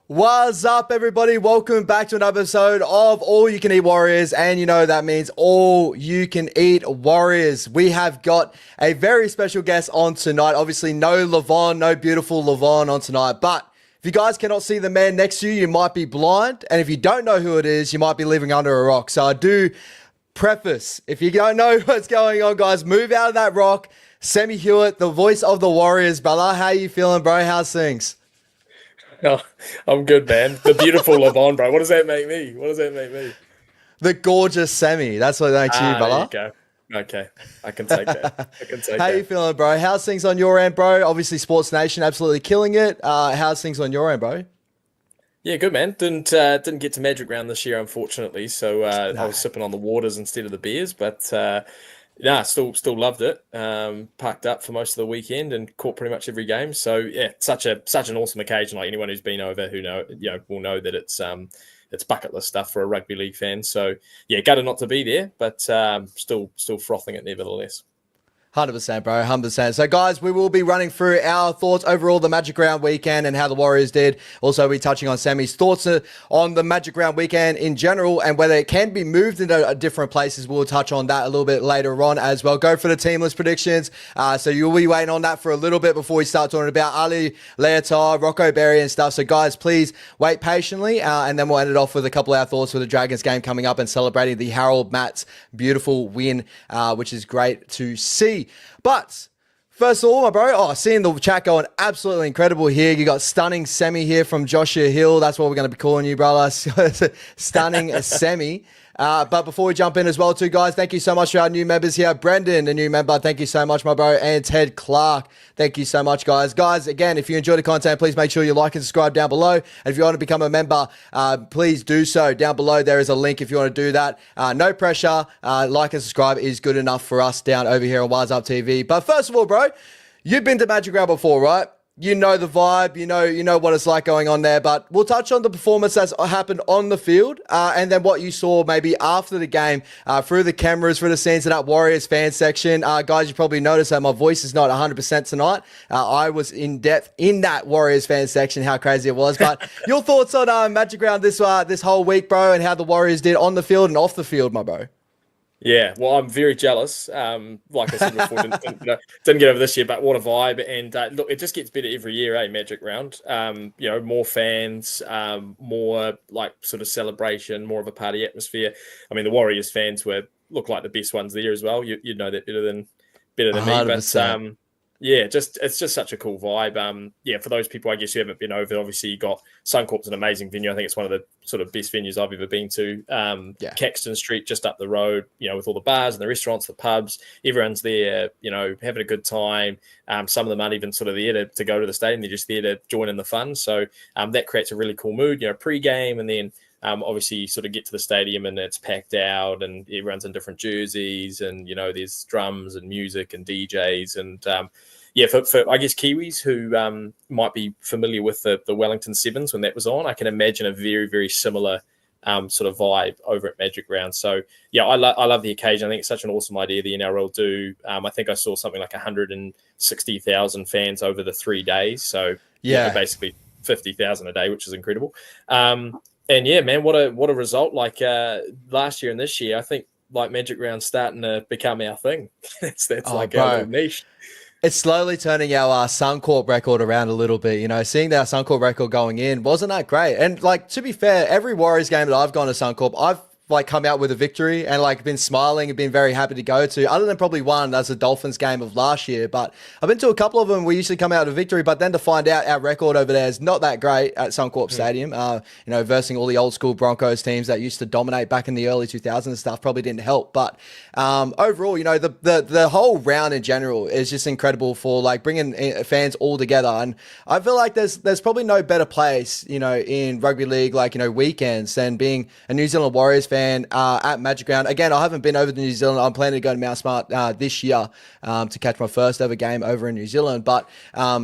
What's up, everybody? Welcome back to another episode of All You Can Eat Warriors. And you know that means All You Can Eat Warriors. We have got a very special guest on tonight. Obviously, no Laban, no beautiful Laban on tonight. But if you guys cannot see the man next to you, you might be blind. And if you don't know who it is, you might be living under a rock. So I do preface, if you don't know what's going on, guys, move out of that rock. Sammy Huitt, the voice of the Warriors. Brother, how you feeling, bro? How's things? Oh, I'm good, man. The beautiful Laban, bro. What does that make me? What does that make me? The gorgeous Sammy. That's what it makes you, brother. There you go. Okay, I can take that. How you feeling, bro? How's things on your end, bro? Obviously, Sports Nation absolutely killing it. How's things on your end, bro? Yeah, good, man. Didn't get to Magic Round this year, unfortunately. So I was sipping on the waters instead of the beers, but still loved it. Parked up for most of the weekend and caught pretty much every game. So yeah, such an awesome occasion. Like anyone who's been over will know that it's bucket list stuff for a rugby league fan. So yeah, gutted not to be there, but still frothing it nevertheless. 100%, bro. 100%. So, guys, we will be running through our thoughts overall the Magic Round weekend and how the Warriors did. Also, we'll be touching on Sammy's thoughts on the Magic Round weekend in general and whether it can be moved into different places. We'll touch on that a little bit later on as well. Go for the team list predictions. So, you'll be waiting on that for a little bit before we start talking about Ali, Leotar, Rocco Berry and stuff. So, guys, please wait patiently and then we'll end it off with a couple of our thoughts for the Dragons game coming up and celebrating the Harold Matts beautiful win, which is great to see. But first of all, my bro, seeing the chat going absolutely incredible here. You got Stunning Sammy here from Joshua Hill. That's what we're going to be calling you, brother. Stunning Sammy. But before we jump in as well, too, guys, thank you so much to our new members here. Brendan, a new member, thank you so much, my bro. And Ted Clark, thank you so much, guys. Guys, again, if you enjoy the content, please make sure you like and subscribe down below. And if you want to become a member, please do so. Down below, there is a link if you want to do that. No pressure. Like and subscribe is good enough for us down over here on Wise Up TV. But first of all, bro, you've been to Magic Round before, right? You know the vibe, you know what it's like going on there, but we'll touch on the performance that's happened on the field and then what you saw maybe after the game through the cameras, through the scenes of that Warriors fan section. Guys, you probably noticed that my voice is not 100% tonight. I was in depth in that Warriors fan section, how crazy it was. But your thoughts on Magic Round this whole week, bro, and how the Warriors did on the field and off the field, my bro? Yeah, well, I'm very jealous. Like I said before, didn't get over this year, but what a vibe! And look, it just gets better every year, Magic Round. More fans, more like sort of celebration, more of a party atmosphere. I mean, the Warriors fans look like the best ones there as well. You know that better than me, 100%. But yeah, it's just such a cool vibe. For those people, I guess who haven't been over, obviously you got Suncorp's an amazing venue. I think it's one of the sort of best venues I've ever been to. Caxton Street, just up the road, with all the bars and the restaurants, the pubs, everyone's there, having a good time. Some of them aren't even sort of there to go to the stadium. They're just there to join in the fun. So that creates a really cool mood, pre-game, and then obviously you sort of get to the stadium and it's packed out and everyone's in different jerseys and, there's drums and music and DJs and, for I guess Kiwis who might be familiar with the Wellington Sevens when that was on, I can imagine a very, very similar sort of vibe over at Magic Round. So, yeah, I love the occasion. I think it's such an awesome idea the NRL do. I think I saw something like 160,000 fans over the 3 days. So, basically 50,000 a day, which is incredible. And yeah, man, what a result! Like last year and this year, I think like Magic Round starting to become our thing. that's our little niche. It's slowly turning our Suncorp record around a little bit. Seeing that Suncorp record going in wasn't that great. And like to be fair, every Warriors game that I've gone to Suncorp, I've come out with a victory and been smiling and been very happy to go to, other than probably one, that's the Dolphins game of last year. But I've been to a couple of them. We usually come out with a victory, but then to find out our record over there is not that great at Suncorp Stadium, versing all the old school Broncos teams that used to dominate back in the early 2000s and stuff probably didn't help. But overall, the whole round in general is just incredible for bringing fans all together. And I feel like there's probably no better place, in rugby league, weekends than being a New Zealand Warriors fan fan at Magic Ground. Again, I haven't been over to New Zealand. I'm planning to go to Mount Smart this year to catch my first ever game over in New Zealand. But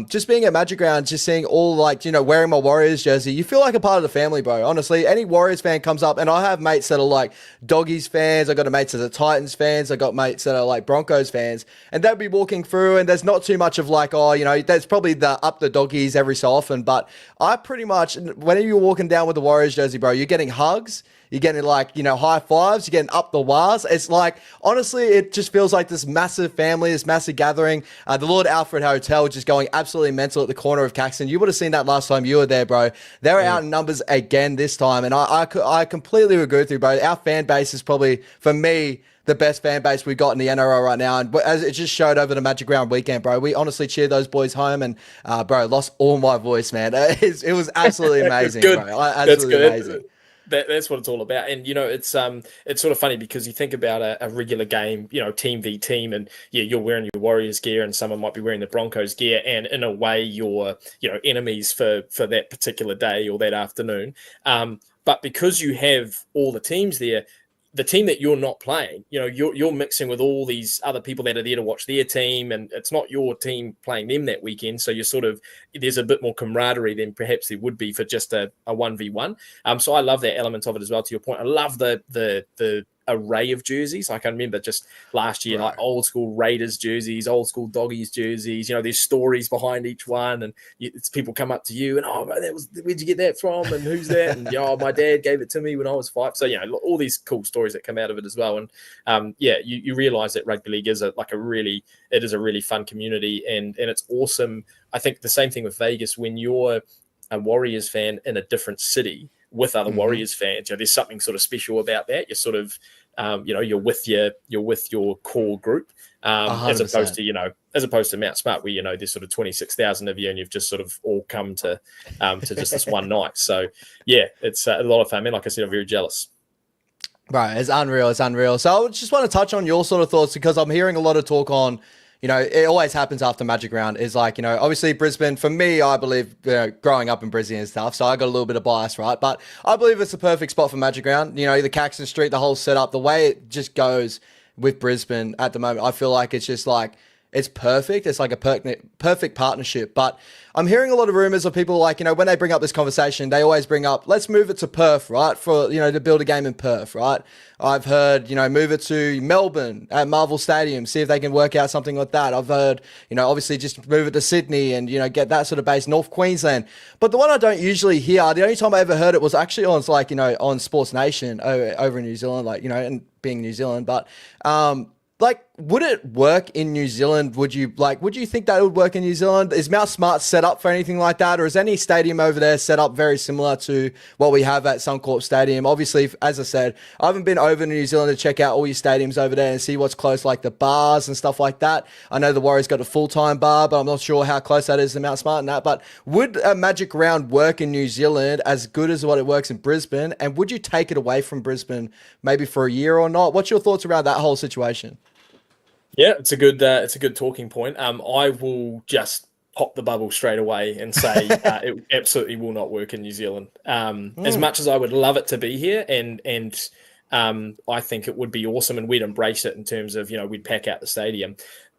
just being at Magic Ground, just seeing all wearing my Warriors jersey, you feel like a part of the family, bro. Honestly, any Warriors fan comes up, and I have mates that are like Doggies fans. I got mates that are Titans fans. I got mates that are like Broncos fans, and they'll be walking through, and there's not too much of there's probably the Doggies every so often, but I pretty much, whenever you're walking down with the Warriors jersey, bro, you're getting hugs, you're getting high fives, you're getting up the wahs. It's like, honestly, it just feels like this massive family, this massive gathering. The Lord Alfred Hotel just going absolutely mental at the corner of Caxton. You would have seen that last time you were there, bro. They were out in numbers again this time, and I completely agree with you, bro. Our fan base is probably, for me, the best fan base we got in the NRL right now. And as it just showed over the Magic Round weekend, bro, we honestly cheered those boys home, and bro, lost all my voice, man. It was absolutely amazing, bro. Absolutely amazing. That's what it's all about. And, it's sort of funny because you think about a regular game, team v team, and you're wearing your Warriors gear and someone might be wearing the Broncos gear. And in a way, you're, enemies for that particular day or that afternoon. But because you have all the teams there, the team that you're not playing, you're mixing with all these other people that are there to watch their team, and it's not your team playing them that weekend. So you're there's a bit more camaraderie than perhaps there would be for just a 1v1. So I love that element of it as well. To your point, I love the array of jerseys. Like I remember just last year, like old school Raiders jerseys, old school Doggies jerseys. There's stories behind each one, and it's people come up to you and where'd you get that from, and who's that? And my dad gave it to me when I was 5. So all these cool stories that come out of it as well. And you realize that rugby league is a really fun community, and it's awesome. I think the same thing with Vegas. When you're a Warriors fan in a different city with other Warriors fans, there's something sort of special about that. You're sort of, you're with your core group, as opposed to Mount Smart, where there's sort of 26,000 of you, and you've just sort of all come to just this one night. So it's a lot of fun. Man, like I said, I'm very jealous. Right, it's unreal. It's unreal. So I just want to touch on your sort of thoughts, because I'm hearing a lot of talk on, it always happens after Magic Round is obviously Brisbane, for me, I believe, growing up in Brisbane and stuff, so I got a little bit of bias, right? But I believe it's the perfect spot for Magic Round. The Caxton Street, the whole setup, the way it just goes with Brisbane at the moment, I feel like it's just it's perfect. It's like a perfect partnership. But I'm hearing a lot of rumors of people when they bring up this conversation, they always bring up, let's move it to Perth, right? For, to build a game in Perth, right? I've heard, move it to Melbourne at Marvel Stadium, see if they can work out something like that. I've heard, obviously just move it to Sydney and, get that sort of base, North Queensland. But the one I don't usually hear, the only time I ever heard it was actually on, on Sports Nation over in New Zealand, and being New Zealand. But, would it work in New Zealand? Would you think that it would work in New Zealand? Is Mount Smart set up for anything like that? Or is any stadium over there set up very similar to what we have at Suncorp Stadium? Obviously, as I said, I haven't been over to New Zealand to check out all your stadiums over there and see what's close, like the bars and stuff like that. I know the Warriors got a full-time bar, but I'm not sure how close that is to Mount Smart and that. But would a Magic Round work in New Zealand as good as what it works in Brisbane? And would you take it away from Brisbane maybe for a year or not? What's your thoughts around that whole situation? Yeah, it's a good talking point. I will just pop the bubble straight away and say it absolutely will not work in New Zealand. As much as I would love it to be here, and I think it would be awesome, and we'd embrace it in terms of we'd pack out the stadium.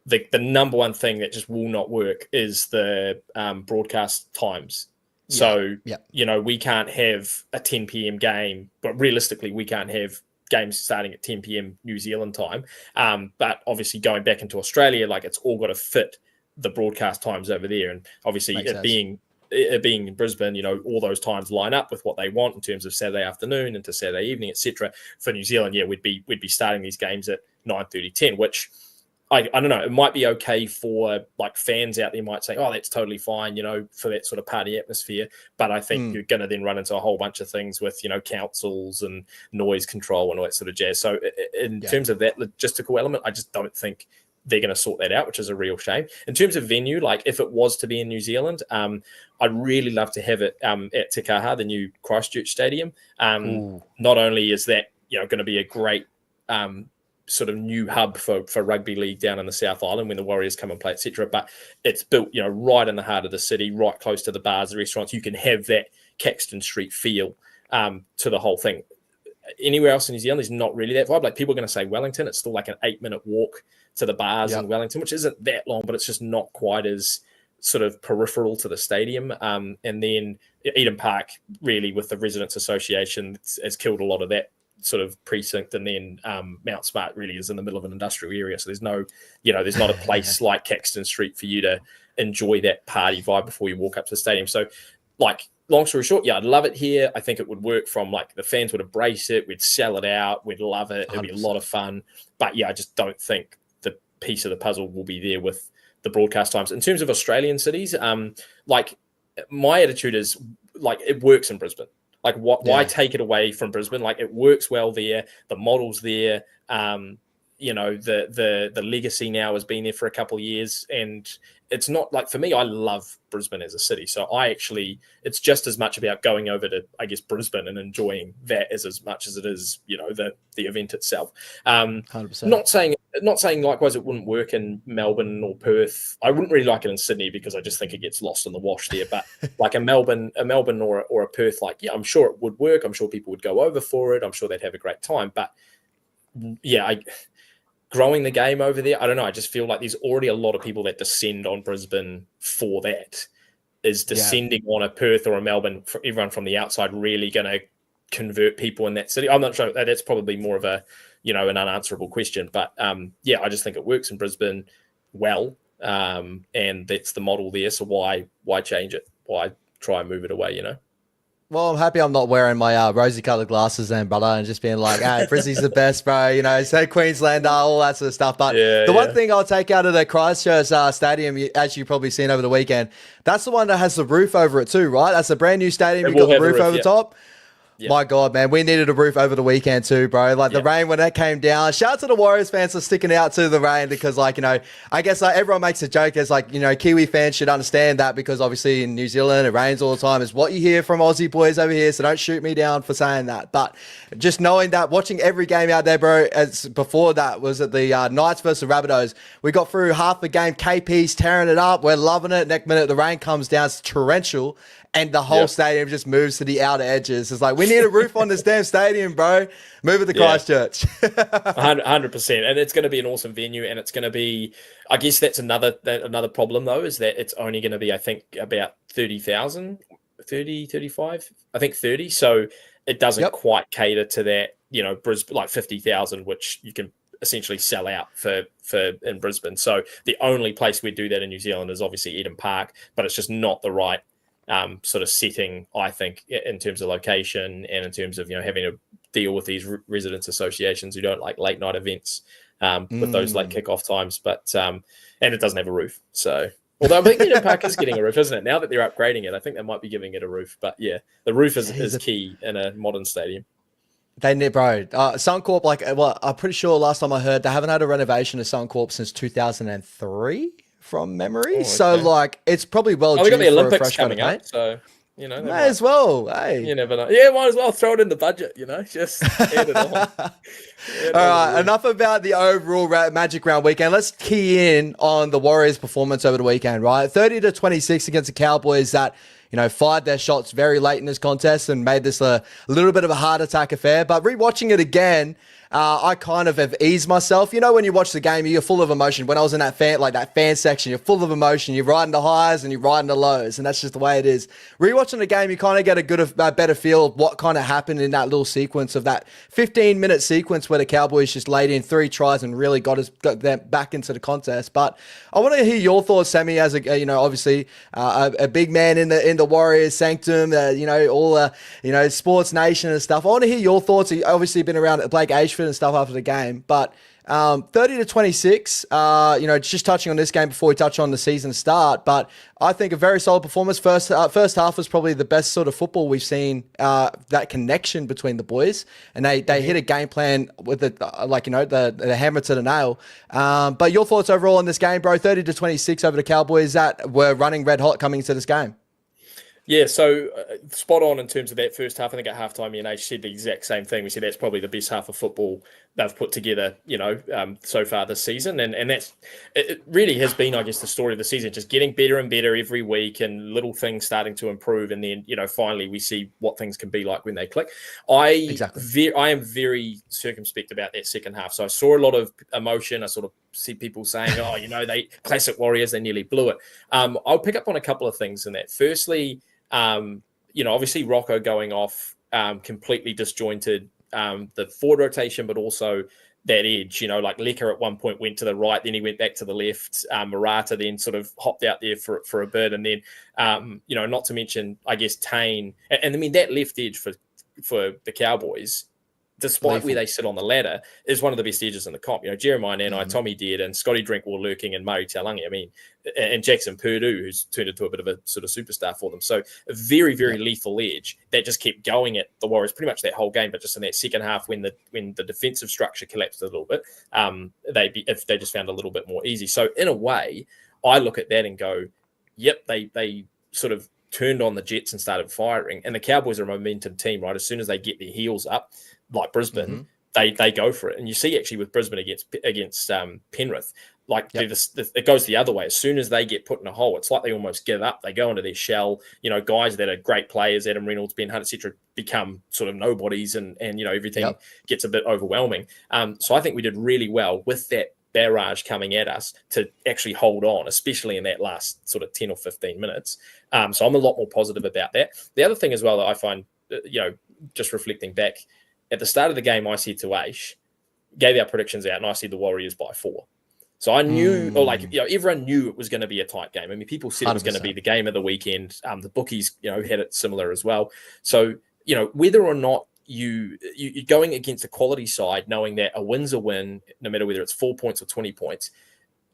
The number one thing that just will not work is the broadcast times. So we can't have a 10 p.m. game, but realistically we can't have games starting at 10 p.m. New Zealand time. But obviously going back into Australia, it's all got to fit the broadcast times over there. And obviously it being in Brisbane, all those times line up with what they want in terms of Saturday afternoon into Saturday evening, etc. For New Zealand, we'd be starting these games at 9:30, 10, which I don't know, it might be okay for fans out there might say, oh, that's totally fine, for that sort of party atmosphere. But I think you're going to then run into a whole bunch of things with, councils and noise control and all that sort of jazz. So in terms of that logistical element, I just don't think they're going to sort that out, which is a real shame. In terms of venue, if it was to be in New Zealand, I'd really love to have it at Te Kaha, the new Christchurch Stadium. Not only is that, going to be a great sort of new hub for rugby league down in the South Island when the Warriors come and play, etc. But it's built, right in the heart of the city, right close to the bars, the restaurants. You can have that Caxton Street feel to the whole thing. anywhere else in New Zealand, there's not really that vibe. Like people are going to say Wellington, it's still like an 8-minute walk to the bars in Wellington, which isn't that long, but it's just not quite as sort of peripheral to the stadium. And then Eden Park, really, with the Residents Association, has killed a lot of that sort of precinct. And then Mount Smart really is in the middle of an industrial area. So there's no, there's not a place like Caxton Street for you to enjoy that party vibe before you walk up to the stadium. So, like, long story short, I'd love it here. I think it would work from, like, the fans would embrace it. We'd sell it out. We'd love it. It'd be a lot of fun. But, I just don't think the piece of the puzzle will be there with the broadcast times. In terms of Australian cities, like, my attitude is, like, it works in Brisbane. Like, why take it away from Brisbane? Like, it works well there. The model's there. The legacy now has been there for a couple of years. And it's not, like, for me, I love Brisbane as a city. So it's just as much about going over to, I guess, Brisbane and enjoying that as much as it is, the event itself. 100%. Not saying likewise it wouldn't work in Melbourne or Perth. I wouldn't really like it in Sydney because I just think it gets lost in the wash there. But like a Melbourne or a Perth, like, I'm sure it would work. I'm sure people would go over for it. I'm sure they'd have a great time. But growing the game over there, I don't know. I just feel like there's already a lot of people that descend on Brisbane for that. Is descending on a Perth or a Melbourne, for everyone from the outside, really going to convert people in that city? I'm not sure. That's probably more of a, an unanswerable question. But I just think it works in Brisbane well. And that's the model there. So why change it? Why try and move it away, Well, I'm happy I'm not wearing my rosy-coloured glasses then, brother, and just being like, hey, Brizzy's the best, bro. Say Queenslander, all that sort of stuff. But one thing I'll take out of the Christchurch stadium, as you've probably seen over the weekend, that's the one that has the roof over it too, right? That's a brand new stadium. You've got the roof over the top. Yeah. My God, man, we needed a roof over the weekend too, bro. Like the rain when that came down. Shout out to the Warriors fans for sticking out to the rain because, like, I guess everyone makes a joke as like, Kiwi fans should understand that because obviously in New Zealand it rains all the time. Is what you hear from Aussie boys over here. So don't shoot me down for saying that. But just knowing that, watching every game out there, bro. As before that was at the Knights versus Rabbitohs. We got through half the game. KP's tearing it up. We're loving it. Next minute the rain comes down. It's torrential. And the whole stadium just moves to the outer edges. It's like, we need a roof on this damn stadium, bro. Move it to Christchurch. 100%. And it's going to be an awesome venue. And it's going to be, I guess that's another problem, though, is that it's only going to be, I think, about 30,000, 30, 35, I think 30. So it doesn't quite cater to that, Brisbane, like 50,000, which you can essentially sell out for in Brisbane. So the only place we do that in New Zealand is obviously Eden Park, but it's just not the right sort of setting, I think, in terms of location and in terms of, having to deal with these residents associations who don't like late night events with those late kickoff times. But, and it doesn't have a roof. So, although I think Eden Park is getting a roof, isn't it? Now that they're upgrading it, I think they might be giving it a roof. But the roof is key in a modern stadium. They need, bro. Suncorp, I'm pretty sure last time I heard they haven't had a renovation of Suncorp since 2003. From memory, so it's probably well due we got the for Olympics a fresh coming coat of up, so might as well. Hey, you never know. Yeah, might as well throw it in the budget. Just add it on. All right, enough about the overall Magic Round weekend. Let's key in on the Warriors' performance over the weekend. Right, 30-26 against the Cowboys. That fired their shots very late in this contest and made this a little bit of a heart attack affair. But rewatching it again. I kind of have eased myself. When you watch the game, you're full of emotion. When I was in that fan section, you're full of emotion. You're riding the highs and you're riding the lows, and that's just the way it is. Rewatching the game, you kind of get a better feel of what kind of happened in that little sequence of that 15-minute sequence where the Cowboys just laid in 3 tries and really got them back into the contest. But I want to hear your thoughts, Sammy, as obviously a big man in the Warriors sanctum, all Sports Nation and stuff. I want to hear your thoughts. You've obviously been around at Blake Ashford and stuff after the game, but 30-26, just touching on this game before we touch on the season start, but I think a very solid performance. First half was probably the best sort of football we've seen, that connection between the boys, and they hit a game plan with the hammer to the nail. But your thoughts overall on this game, bro? 30-26 over the Cowboys that were running red hot coming into this game. Yeah, so spot on in terms of that first half. I think at halftime, me and H said the exact same thing. We said that's probably the best half of football they've put together, so far this season. And it really has been, I guess, the story of the season, just getting better and better every week and little things starting to improve. And then, finally we see what things can be like when they click. I am very circumspect about that second half. So I saw a lot of emotion. I sort of see people saying, they classic Warriors, they nearly blew it. I'll pick up on a couple of things in that. Firstly, obviously Rocco going off, completely disjointed, the forward rotation, but also that edge, like Lecker at one point went to the right, then he went back to the left. Murata then sort of hopped out there for a bit. And then, not to mention, I guess, Tane. And I mean, that left edge for the Cowboys, despite where they sit on the ladder, is one of the best edges in the comp. Jeremiah Nanai, Tommy Dead, and Scotty Drinkwater lurking, and Murray Taulagi. I mean, and Jackson Purdue, who's turned into a bit of a sort of superstar for them. So a very, very lethal edge that just kept going at the Warriors pretty much that whole game. But just in that second half, when the defensive structure collapsed a little bit, they just found a little bit more easy. So in a way, I look at that and go, yep, they sort of turned on the Jets and started firing. And the Cowboys are a momentum team, right? As soon as they get their heels up, like Brisbane, they go for it. And you see actually with Brisbane against Penrith, it goes the other way. As soon as they get put in a hole, it's like they almost give up. They go into their shell. Guys that are great players, Adam Reynolds, Ben Hunt, etc., become sort of nobodies, and everything gets a bit overwhelming. So I think we did really well with that barrage coming at us to actually hold on, especially in that last sort of 10 or 15 minutes. So I'm a lot more positive about that. The other thing as well that I find, just reflecting back, at the start of the game, I said to Aish, gave our predictions out, and I said the Warriors by 4. So I knew, everyone knew it was going to be a tight game. I mean, people said 100%. It was going to be the game of the weekend. The bookies, had it similar as well. So, whether or not you're going against a quality side, knowing that a win's a win, no matter whether it's 4 points or 20 points,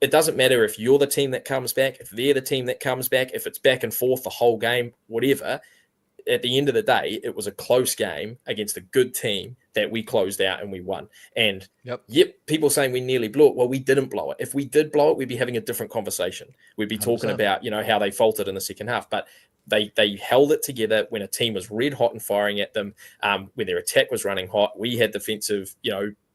it doesn't matter if you're the team that comes back, if they're the team that comes back, if it's back and forth the whole game, whatever. At the end of the day, it was a close game against a good team that we closed out and we won. And people saying we nearly blew it. Well, we didn't blow it. If we did blow it, we'd be having a different conversation. We'd be talking 100%. About, how they faltered in the second half. But they held it together when a team was red hot and firing at them. When their attack was running hot, we had defensive,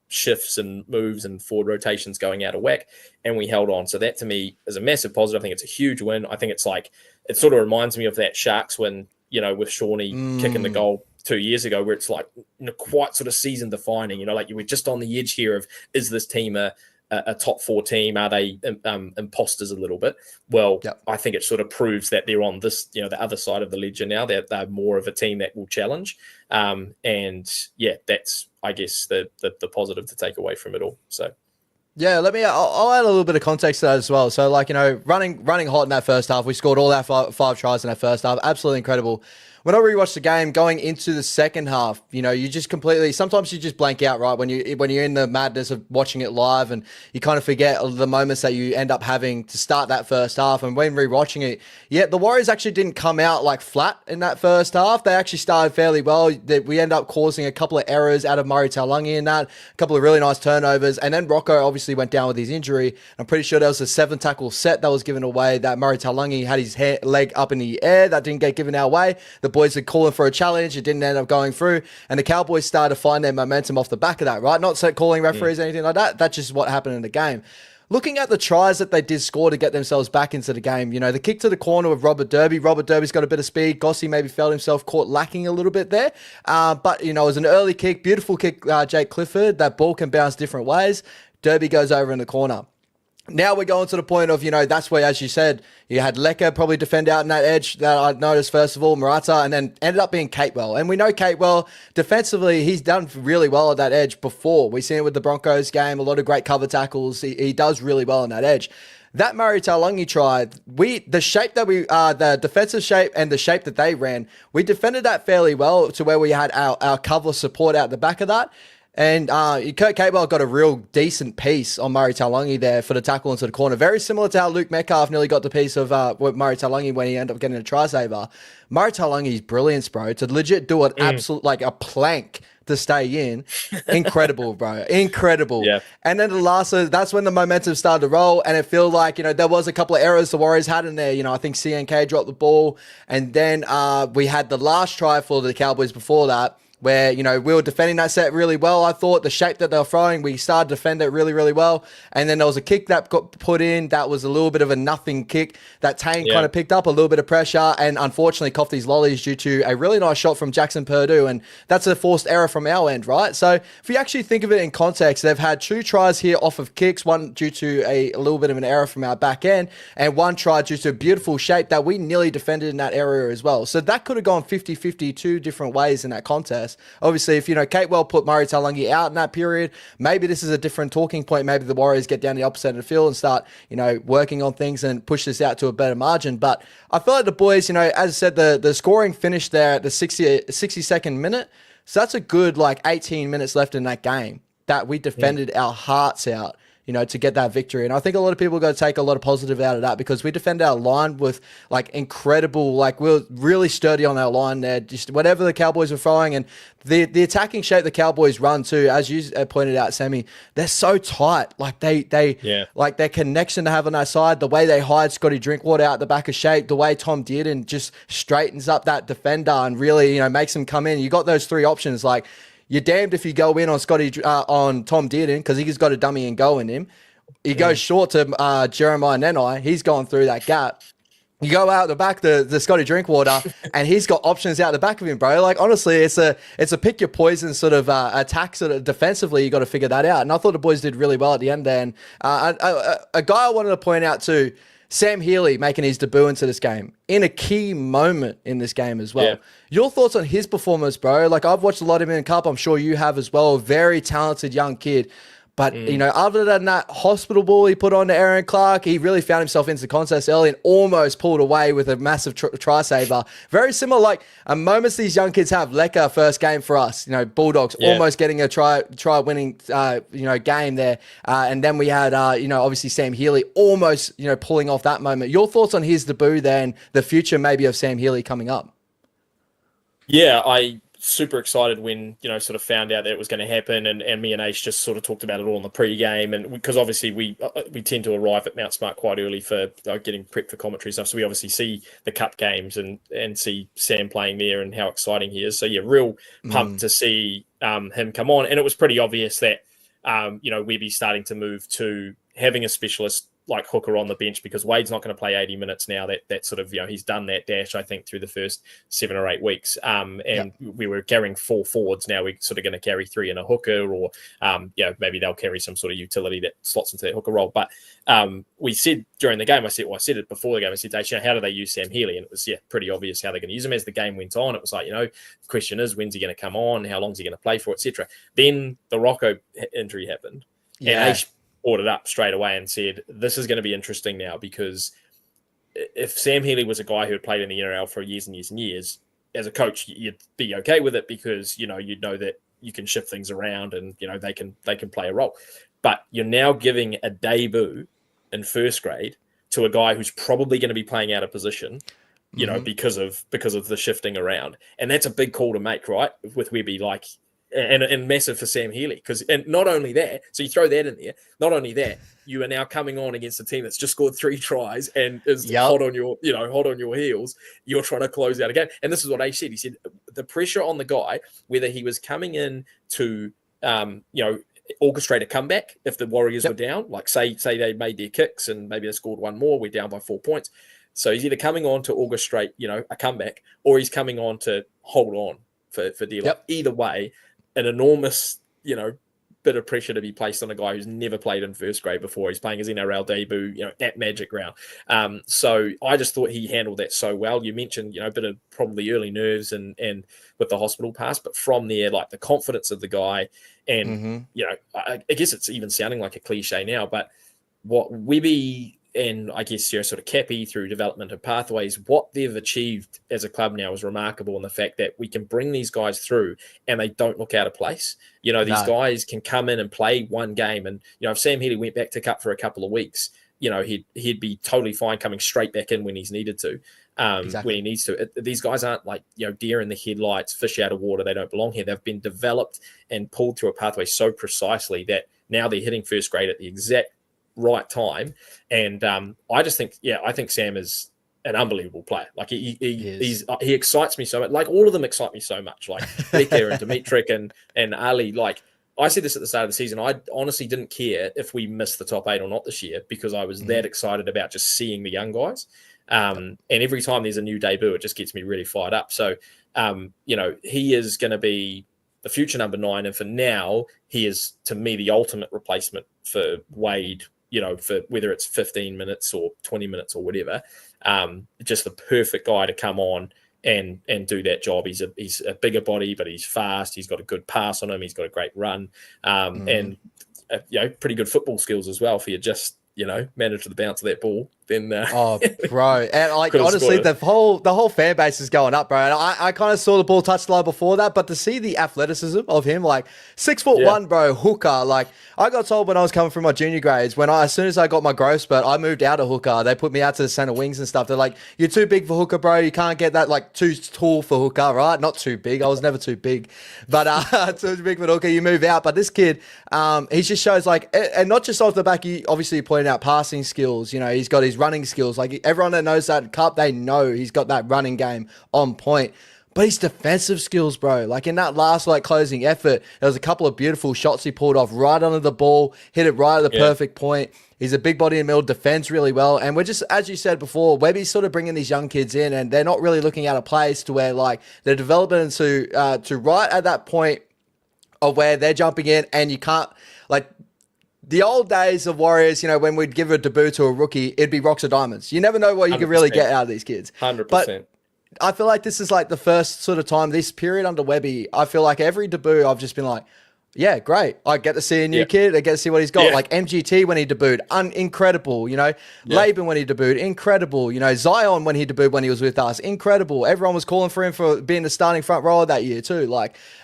shifts and moves and forward rotations going out of whack, and we held on. So that to me is a massive positive. I think it's a huge win. I think it's it sort of reminds me of that Sharks win, with Shawnee kicking the goal 2 years ago, where it's quite sort of season defining, you were just on the edge here of, is this team a top 4 team? Are they imposters a little bit? Well, I think it sort of proves that they're on this, the other side of the ledger now. They're more of a team that will challenge. That's, I guess, the positive to take away from it all. So. Yeah, I'll add a little bit of context to that as well. So, running hot in that first half, we scored all our five tries in that first half. Absolutely incredible. When I rewatched the game, going into the second half, you just completely, sometimes you just blank out, right? When you're in the madness of watching it live, and you kind of forget the moments that you end up having to start that first half. And when rewatching it, the Warriors actually didn't come out flat in that first half. They actually started fairly well. We end up causing a couple of errors out of Murray Taulagi in that, a couple of really nice turnovers. And then Rocco obviously went down with his injury. I'm pretty sure there was a 7-tackle set that was given away that Murray Taulagi had his leg up in the air. That didn't get given our way. The boys had calling for a challenge. It didn't end up going through. And the Cowboys started to find their momentum off the back of that, right? Not calling referees or anything like that. That's just what happened in the game. Looking at the tries that they did score to get themselves back into the game, the kick to the corner of Robert Derby. Robert Derby's got a bit of speed. Gossie maybe felt himself caught lacking a little bit there. But, it was an early kick. Beautiful kick, Jake Clifford. That ball can bounce different ways. Derby goes over in the corner. Now we're going to the point of, that's where, as you said, you had Lecker probably defend out in that edge that I noticed, first of all, Murata, and then ended up being Catewell. And we know Catewell, defensively, he's done really well at that edge before. We've seen it with the Broncos game, a lot of great cover tackles. He does really well on that edge. That Murray Taulagi try, the shape that the defensive shape and the shape that they ran, we defended that fairly well to where we had our cover support out the back of that. And Kurt Capewell got a real decent piece on Murray Taulagi there for the tackle into the corner. Very similar to how Luke Metcalf nearly got the piece of Murray Taulagi when he ended up getting a try saver. Murray Taulagi's brilliance, bro. To legit do an absolute, a plank to stay in. Incredible, bro. Incredible. Yeah. And then the last, that's when the momentum started to roll, and it felt like, there was a couple of errors the Warriors had in there. I think CNK dropped the ball, and then we had the last try for the Cowboys before that, where, we were defending that set really well. I thought the shape that they were throwing, we started to defend it really, really well. And then there was a kick that got put in that was a little bit of a nothing kick that Tane kind of picked up a little bit of pressure and unfortunately coughed these lollies due to a really nice shot from Jackson Purdue. And that's a forced error from our end, right? So if you actually think of it in context, they've had 2 tries here off of kicks, one due to a little bit of an error from our back end and 1 try due to a beautiful shape that we nearly defended in that area as well. So that could have gone 50-50 2 different ways in that contest. Obviously, if, Katewell put Murray Taulagi out in that period, maybe this is a different talking point. Maybe the Warriors get down the opposite end of the field and start, working on things and push this out to a better margin. But I feel like the boys, as I said, the scoring finished there at the 62nd minute. So that's a good, 18 minutes left in that game that we defended our hearts out, to get that victory. And I think a lot of people got to take a lot of positive out of that because we defended our line with incredible, we were really sturdy on our line there, just whatever the Cowboys were throwing. And the attacking shape the Cowboys run too, as you pointed out, Sammy, they're so tight. Their connection to have on that side, the way they hide Scotty Drinkwater out the back of shape, the way Tom Dearden just straightens up that defender and really, makes him come in. You got those 3 options, you're damned if you go in on on Tom Dearden because he's got a dummy and go in him. He goes short to Jeremiah Nenai. He's going through that gap. You go out the back, the Scotty Drinkwater, and he's got options out the back of him, bro. Honestly, it's a pick your poison sort of attack sort of defensively. You got to figure that out. And I thought the boys did really well at the end there. And a guy I wanted to point out too, Sam Healey making his debut into this game in a key moment in this game as well. Yeah. Your thoughts on his performance, bro? I've watched a lot of him in Cup. I'm sure you have as well. A very talented young kid. But, other than that hospital ball he put on to Aaron Clark, he really found himself into the contest early and almost pulled away with a massive try saver. Very similar, moments these young kids have. Lecker, first game for us, Bulldogs, almost getting a try winning, game there. And then we had, obviously Sam Healey almost, pulling off that moment. Your thoughts on his debut there and the future maybe of Sam Healey coming up? Yeah, I super excited when, sort of found out that it was going to happen, and me and Ace just sort of talked about it all in the pre-game, and because obviously we tend to arrive at Mount Smart quite early for getting prepped for commentary stuff, so we obviously see the Cup games and see Sam playing there and how exciting he is. So yeah, real pumped to see him come on, and it was pretty obvious that we'd be starting to move to having a specialist like hooker on the bench because Wade's not going to play 80 minutes now. That sort of, he's done that dash, I think, through the first 7 or 8 weeks. We were carrying 4 forwards. Now we're sort of going to carry 3 in a hooker or, maybe they'll carry some sort of utility that slots into that hooker role. But we said during the game, I said it before the game, I said, how do they use Sam Healey? And it was, pretty obvious how they're going to use him. As the game went on, it was the question is, when's he going to come on? How long is he going to play for, etc. Then the Rocco injury happened. Yeah. And Ace brought it up straight away and said, this is going to be interesting now because if Sam Healey was a guy who had played in the NRL for years and years and years, as a coach, you'd be okay with it because, you'd know that you can shift things around and, they can play a role. But you're now giving a debut in first grade to a guy who's probably going to be playing out of position, because of the shifting around. And that's a big call to make, right? With Webby, and massive for Sam Healey and not only that, so you throw that in there. Not only that, you are now coming on against a team that's just scored 3 tries and is hot on your heels. You're trying to close out a game, and this is what Ace said. He said the pressure on the guy, whether he was coming in to orchestrate a comeback if the Warriors were down, say they made their kicks and maybe they scored 1 more, we're down by 4 points. So he's either coming on to orchestrate a comeback or he's coming on to hold on for dear life. Either way, an enormous, bit of pressure to be placed on a guy who's never played in first grade before. He's playing his NRL debut, at Magic Round. So I just thought he handled that so well. You mentioned, a bit of probably early nerves and with the hospital pass, but from there, the confidence of the guy and, I guess it's even sounding like a cliche now, but what Webby and I guess, sort of Cappy through development of pathways, what they've achieved as a club now is remarkable. And the fact that we can bring these guys through and they don't look out of place. These guys can come in and play one game. And, if Sam Healey went back to Cup for a couple of weeks, he'd be totally fine coming straight back in when he's needed to, when he needs to. These guys aren't deer in the headlights, fish out of water. They don't belong here. They've been developed and pulled through a pathway so precisely that now they're hitting first grade at the exact right time. And I just think, I think Sam is an unbelievable player. Like he excites me so much. Like all of them excite me so much. Like Becker and Dimitrik and Ali. Like I said this at the start of the season. I honestly didn't care if we missed the top 8 or not this year because I was that excited about just seeing the young guys. And every time there's a new debut, it just gets me really fired up. So, he is going to be the future number 9. And for now, he is, to me, the ultimate replacement for Wade, for whether it's 15 minutes or 20 minutes or whatever. Just the perfect guy to come on and do that job. He's a bigger body, but he's fast. He's got a good pass on him. He's got a great run, and pretty good football skills as well. If you just manage to bounce that ball, then bro, and honestly, the whole fan base is going up, bro. And I kind of saw the ball touch the line before that, but to see the athleticism of him, like 6'1", bro, hooker. Like I got told when I was coming through my junior grades, as soon as I got my growth spurt, I moved out of hooker. They put me out to the center wings and stuff. They're like, "You're too big for hooker, bro. You can't get that. Like too tall for hooker, right? Not too big. I was never too big, but too big for hooker. You move out." But this kid, he just shows and not just off the back. He obviously pointed out passing skills. He's got his running skills. Like everyone that knows that cup, they know he's got that running game on point. But his defensive skills, bro, like in that last closing effort, there was a couple of beautiful shots he pulled off right under the ball, hit it right at the perfect point. He's a big body in the middle, defends really well. And we're just, as you said before, Webby's sort of bringing these young kids in and they're not really looking at a place to where they're developing into to right at that point of where they're jumping in and you can't the old days of Warriors, when we'd give a debut to a rookie, it'd be rocks or diamonds. You never know what you 100%. Can really get out of these kids. 100%. But I feel like this is the first sort of time, this period under Webby, I feel like every debut I've just been like, yeah, great. I get to see a new kid. I get to see what he's got. Like MGT when he debuted, incredible. Laban when he debuted, incredible. Zion when he debuted when he was with us, incredible. Everyone was calling for him for being the starting front rower that year too.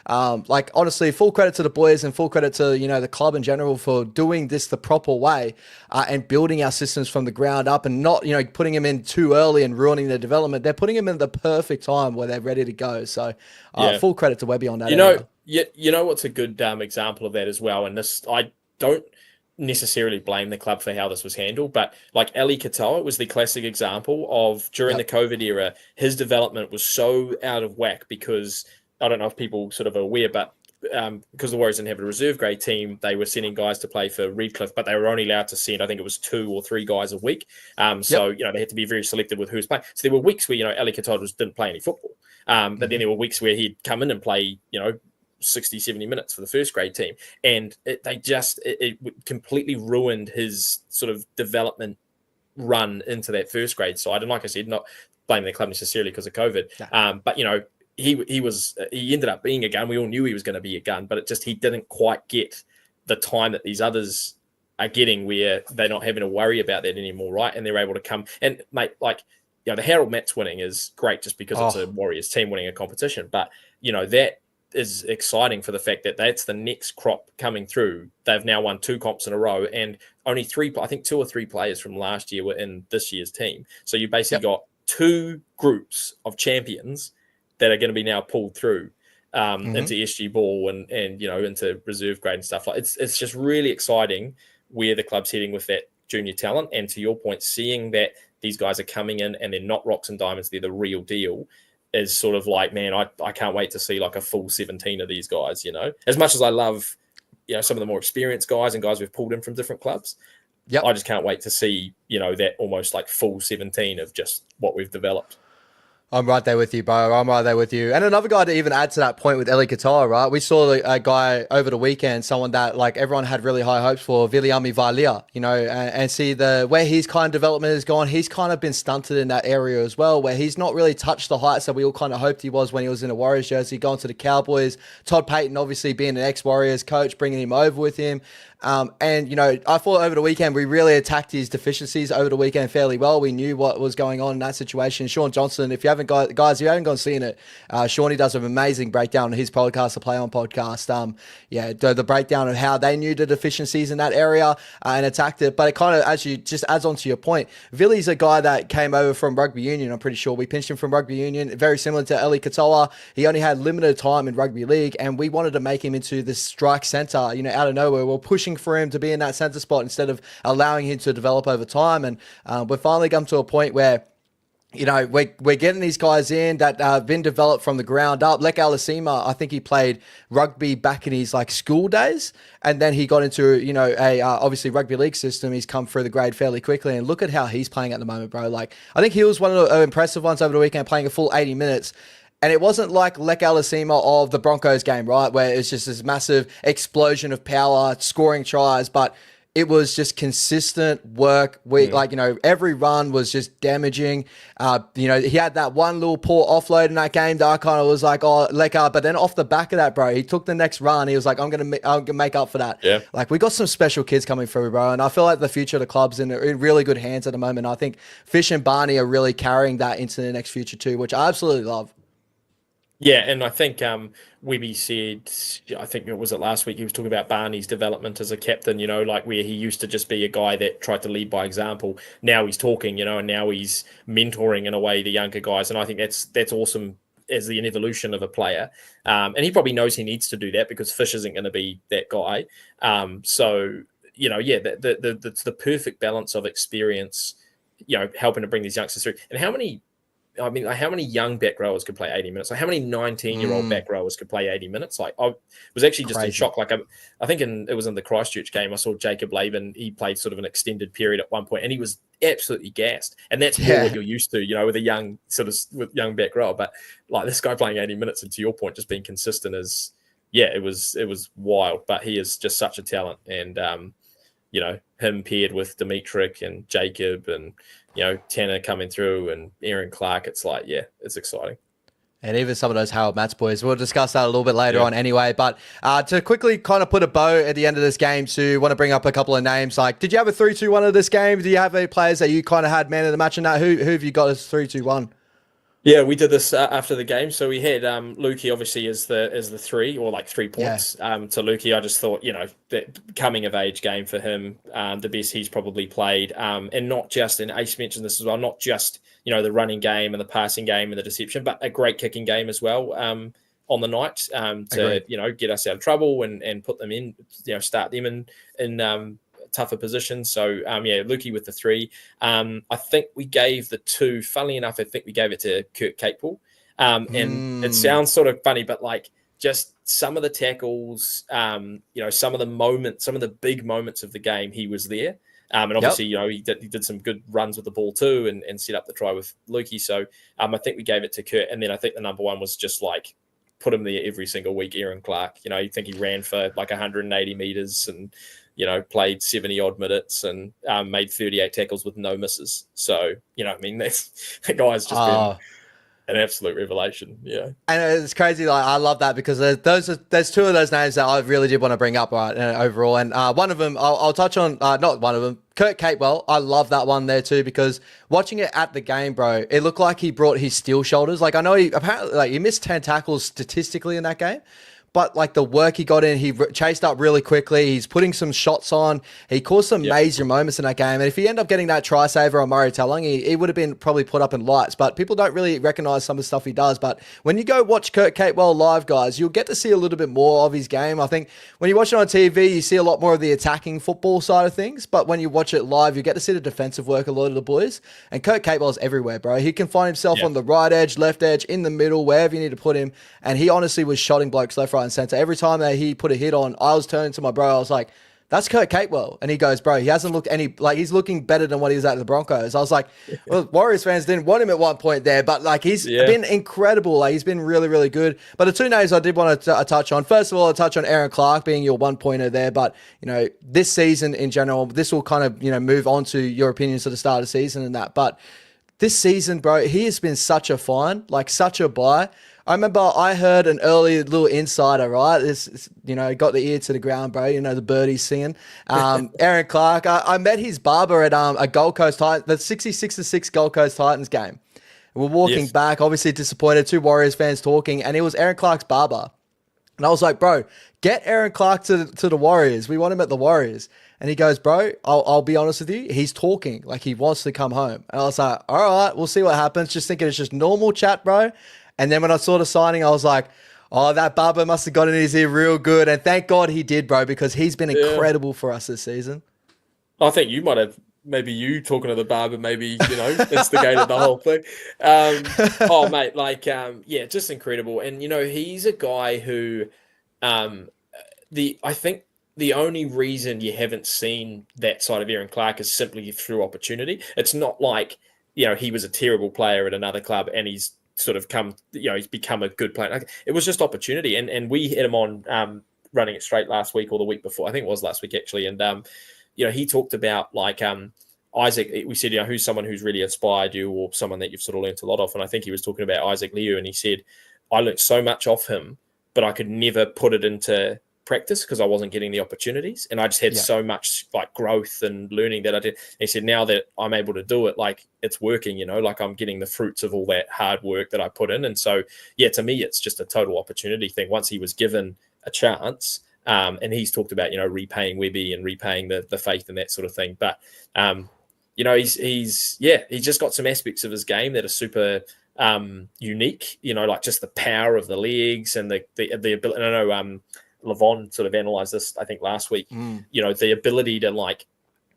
Honestly, full credit to the boys and full credit to the club in general for doing this the proper way and building our systems from the ground up and not putting them in too early and ruining their development. They're putting them in the perfect time where they're ready to go. So full credit to Webby on that. What's a good example of that as well, and this I don't necessarily blame the club for how this was handled, but Ali Katoa was the classic example of during the COVID era, his development was so out of whack because I don't know if people sort of are aware, but because the Warriors didn't have a reserve grade team, they were sending guys to play for Redcliffe, but they were only allowed to send, I think it was 2 or 3 guys a week. So they had to be very selective with who's playing. So there were weeks where Ali Katoa didn't play any football, but then there were weeks where he'd come in and play 60, 70 minutes for the first grade team. And it completely ruined his sort of development run into that first grade side. And like I said, not blaming the club necessarily because of COVID. But, he ended up being a gun. We all knew he was going to be a gun, but he didn't quite get the time that these others are getting where they're not having to worry about that anymore, right? And they're able to come. And, mate, the Harold Mats winning is great just because it's a Warriors team winning a competition. But, that is exciting for the fact that that's the next crop coming through. They've now won 2 comps in a row and only 2 or 3 players from last year were in this year's team. So you basically got 2 groups of champions that are going to be now pulled through into SG ball and into reserve grade and stuff. It's just really exciting where the club's heading with that junior talent. And to your point, seeing that these guys are coming in and they're not rocks and diamonds, they're the real deal, is sort of man, I can't wait to see a full 17 of these guys, As much as I love, some of the more experienced guys and guys we've pulled in from different clubs, I just can't wait to see, that almost full 17 of just what we've developed. I'm right there with you, bro. I'm right there with you. And another guy to even add to that point with Ali Katoa, right? We saw a guy over the weekend, someone that everyone had really high hopes for, Viliami Valia, and see where his kind of development has gone. He's kind of been stunted in that area as well, where he's not really touched the heights that we all kind of hoped he was when he was in a Warriors jersey, going to the Cowboys. Todd Payton, obviously being an ex-Warriors coach, bringing him over with him. I thought over the weekend, we really attacked his deficiencies over the weekend fairly well. We knew what was going on in that situation. Sean Johnson, if you haven't gone seen it, Shawnee does an amazing breakdown on his podcast, the Play On podcast. The breakdown of how they knew the deficiencies in that area and attacked it. But it kind of actually just adds on to your point. Villy's a guy that came over from rugby union, I'm pretty sure. We pinched him from rugby union, very similar to Ali Katoa. He only had limited time in rugby league, and we wanted to make him into this strike center, out of nowhere. We're pushing for him to be in that center spot instead of allowing him to develop over time. And we've finally come to a point where you know, we're getting these guys in that have been developed from the ground up. Lek Alasima, I think he played rugby back in his like school days, and then he got into, you know, a obviously rugby league system. He's come through the grade fairly quickly, and look at how he's playing at the moment, bro. Like, I think he was one of the impressive ones over the weekend, playing a full 80 minutes. And it wasn't like Lek Alasima of the Broncos game, right, where it's just this massive explosion of power, scoring tries, but it was just consistent work. Like, you know, every run was just damaging. You know, he had that one little poor offload in that game that I kind of was like, oh, Leka. But then off the back of that, bro, he took the next run. He was like, I'm gonna make up for that. Yeah. Like, we got some special kids coming through, bro. And I feel like the future of the club's in really good hands at the moment. I think Fish and Barney are really carrying that into the next future too, which I absolutely love. Yeah, and I think Webby said, I think it was last week, he was talking about Barney's development as a captain, you know, like where he used to just be a guy that tried to lead by example. Now he's talking, you know, and now he's mentoring in a way the younger guys. And I think that's awesome as an evolution of a player. And he probably knows he needs to do that because Fish isn't going to be that guy. So, you know, yeah, the perfect balance of experience, you know, helping to bring these youngsters through. And how many young back rowers could play 80 minutes? Like how many 19-year-old back rowers could play 80 minutes? Like I was actually just in shock. Like I think it was in the Christchurch game. I saw Jacob Laban. He played sort of an extended period at one point and he was absolutely gassed. And that's more what you're used to, you know, with with young back rower. But like this guy playing 80 minutes and to your point, just being consistent it was wild. But he is just such a talent. And, you know, him paired with Dimitrik and Jacob and, you know, Tanner coming through and Aaron Clark, it's like, yeah, it's exciting. And even some of those Harold Matts boys. We'll discuss that a little bit later on anyway. But to quickly kind of put a bow at the end of this game, Sue, want to bring up a couple of names. Like, did you have a 3-2-1 of this game? Do you have any players that you kind of had man of the match in that? Who have you got as 3-2-1? Yeah, we did this after the game. So we had Lukey obviously as the 3 or like 3 points to Lukey. I just thought, you know, that coming of age game for him, the best he's probably played. And not just, and Ace mentioned this as well, not just, you know, the running game and the passing game and the deception, but a great kicking game as well on the night to, you know, get us out of trouble and put them in, you know, start them in tougher positions. So, Lukey with the 3. I think we gave the 2, funnily enough, I think we gave it to Kurt Capewell. And it sounds sort of funny, but like just some of the tackles, you know, some of the big moments of the game, he was there. And obviously, you know, he did some good runs with the ball too and set up the try with Lukey. So I think we gave it to Kurt. And then I think the number 1 was just like, put him there every single week, Aaron Clark. You know, you think he ran for like 180 meters and, you know, played 70 odd minutes and made 38 tackles with no misses. So, you know, I mean, that guy's just been an absolute revelation. Yeah. And it's crazy. Like, I love that because there's 2 of those names that I really did want to bring up overall. And one of them, I'll touch on, not one of them, Kurt Capewell. I love that one there too, because watching it at the game, bro, it looked like he brought his steel shoulders. Like I know he missed 10 tackles statistically in that game. But like the work he got in, he chased up really quickly. He's putting some shots on. He caused some major moments in that game. And if he ended up getting that try saver on Murray Taulagi, he would have been probably put up in lights. But people don't really recognize some of the stuff he does. But when you go watch Kurt Capewell live, guys, you'll get to see a little bit more of his game. I think when you watch it on TV, you see a lot more of the attacking football side of things. But when you watch it live, you get to see the defensive work a lot of the boys. And Kurt Capewell's everywhere, bro. He can find himself on the right edge, left edge, in the middle, wherever you need to put him. And he honestly was shotting blokes left, right, and center. Every time that he put a hit on, I was turning to my bro. I was like, that's Kurt Capewell. And he goes, bro, he hasn't looked he's looking better than what he was at the Broncos. I was like, well, Warriors fans didn't want him at one point there, but like he's been incredible. Like he's been really, really good. But the 2 names I did want to touch on, first of all, I'll touch on Aaron Clark being your 1-pointer there. But, you know, this season in general, this will kind of, you know, move on to your opinions at the start of the season and that. But this season, bro, he has been such a find, like such a buy. I remember I heard an early little insider, right? This, you know, got the ear to the ground, bro. You know, the birdies singing. Aaron Clark, I met his barber at a Gold Coast Titans, the 66-6 Gold Coast Titans game. We're walking back, obviously disappointed, 2 Warriors fans talking, and it was Aaron Clark's barber. And I was like, bro, get Aaron Clark to the Warriors. We want him at the Warriors. And he goes, bro, I'll be honest with you. He's talking like he wants to come home. And I was like, all right, we'll see what happens. Just thinking it's just normal chat, bro. And then when I saw the signing, I was like, oh, that barber must have got in his ear real good. And thank God he did, bro, because he's been incredible for us this season. I think you might have maybe you talking to the barber, maybe, instigated the whole thing. Oh, mate, yeah, just incredible. And, he's a guy who, I think the only reason you haven't seen that side of Aaron Clark is simply through opportunity. It's not like, he was a terrible player at another club and he's sort of he's become a good player. Like, it was just opportunity. And we had him on running it straight last week or the week before. I think it was last week, actually. And, he talked about Isaac. We said, who's someone who's really inspired you or someone that you've sort of learned a lot of. And I think he was talking about Isaac Liu, and he said, I learned so much off him, but I could never put it into practice because I wasn't getting the opportunities, and I just had so much growth and learning that I did. And he said, now that I'm able to do it, it's working, I'm getting the fruits of all that hard work that I put in. And so, to me, it's just a total opportunity thing. Once he was given a chance, and he's talked about, repaying Webby and repaying the faith and that sort of thing. But, he's just got some aspects of his game that are super unique, just the power of the legs and the ability. And I know, Laban sort of analysed this, I think, last week. The ability to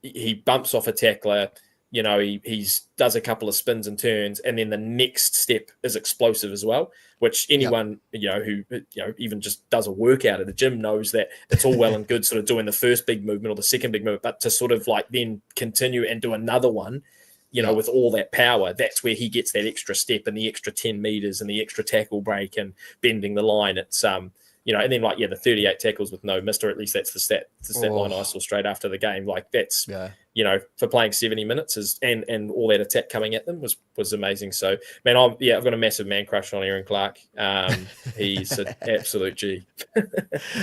he bumps off a tackler, he does a couple of spins and turns, and then the next step is explosive as well. Which anyone who even just does a workout at the gym knows that it's all well and good, sort of doing the first big movement or the second big movement, but to sort of then continue and do another one. With all that power, that's where he gets that extra step and the extra 10 meters and the extra tackle break and bending the line. It's and then the 38 tackles with no mister, at least that's the stat line I saw straight after the game. That's for playing 70 minutes and all that attack coming at them was amazing. So, man, I've got a massive man crush on Aaron Clark. He's an absolute G.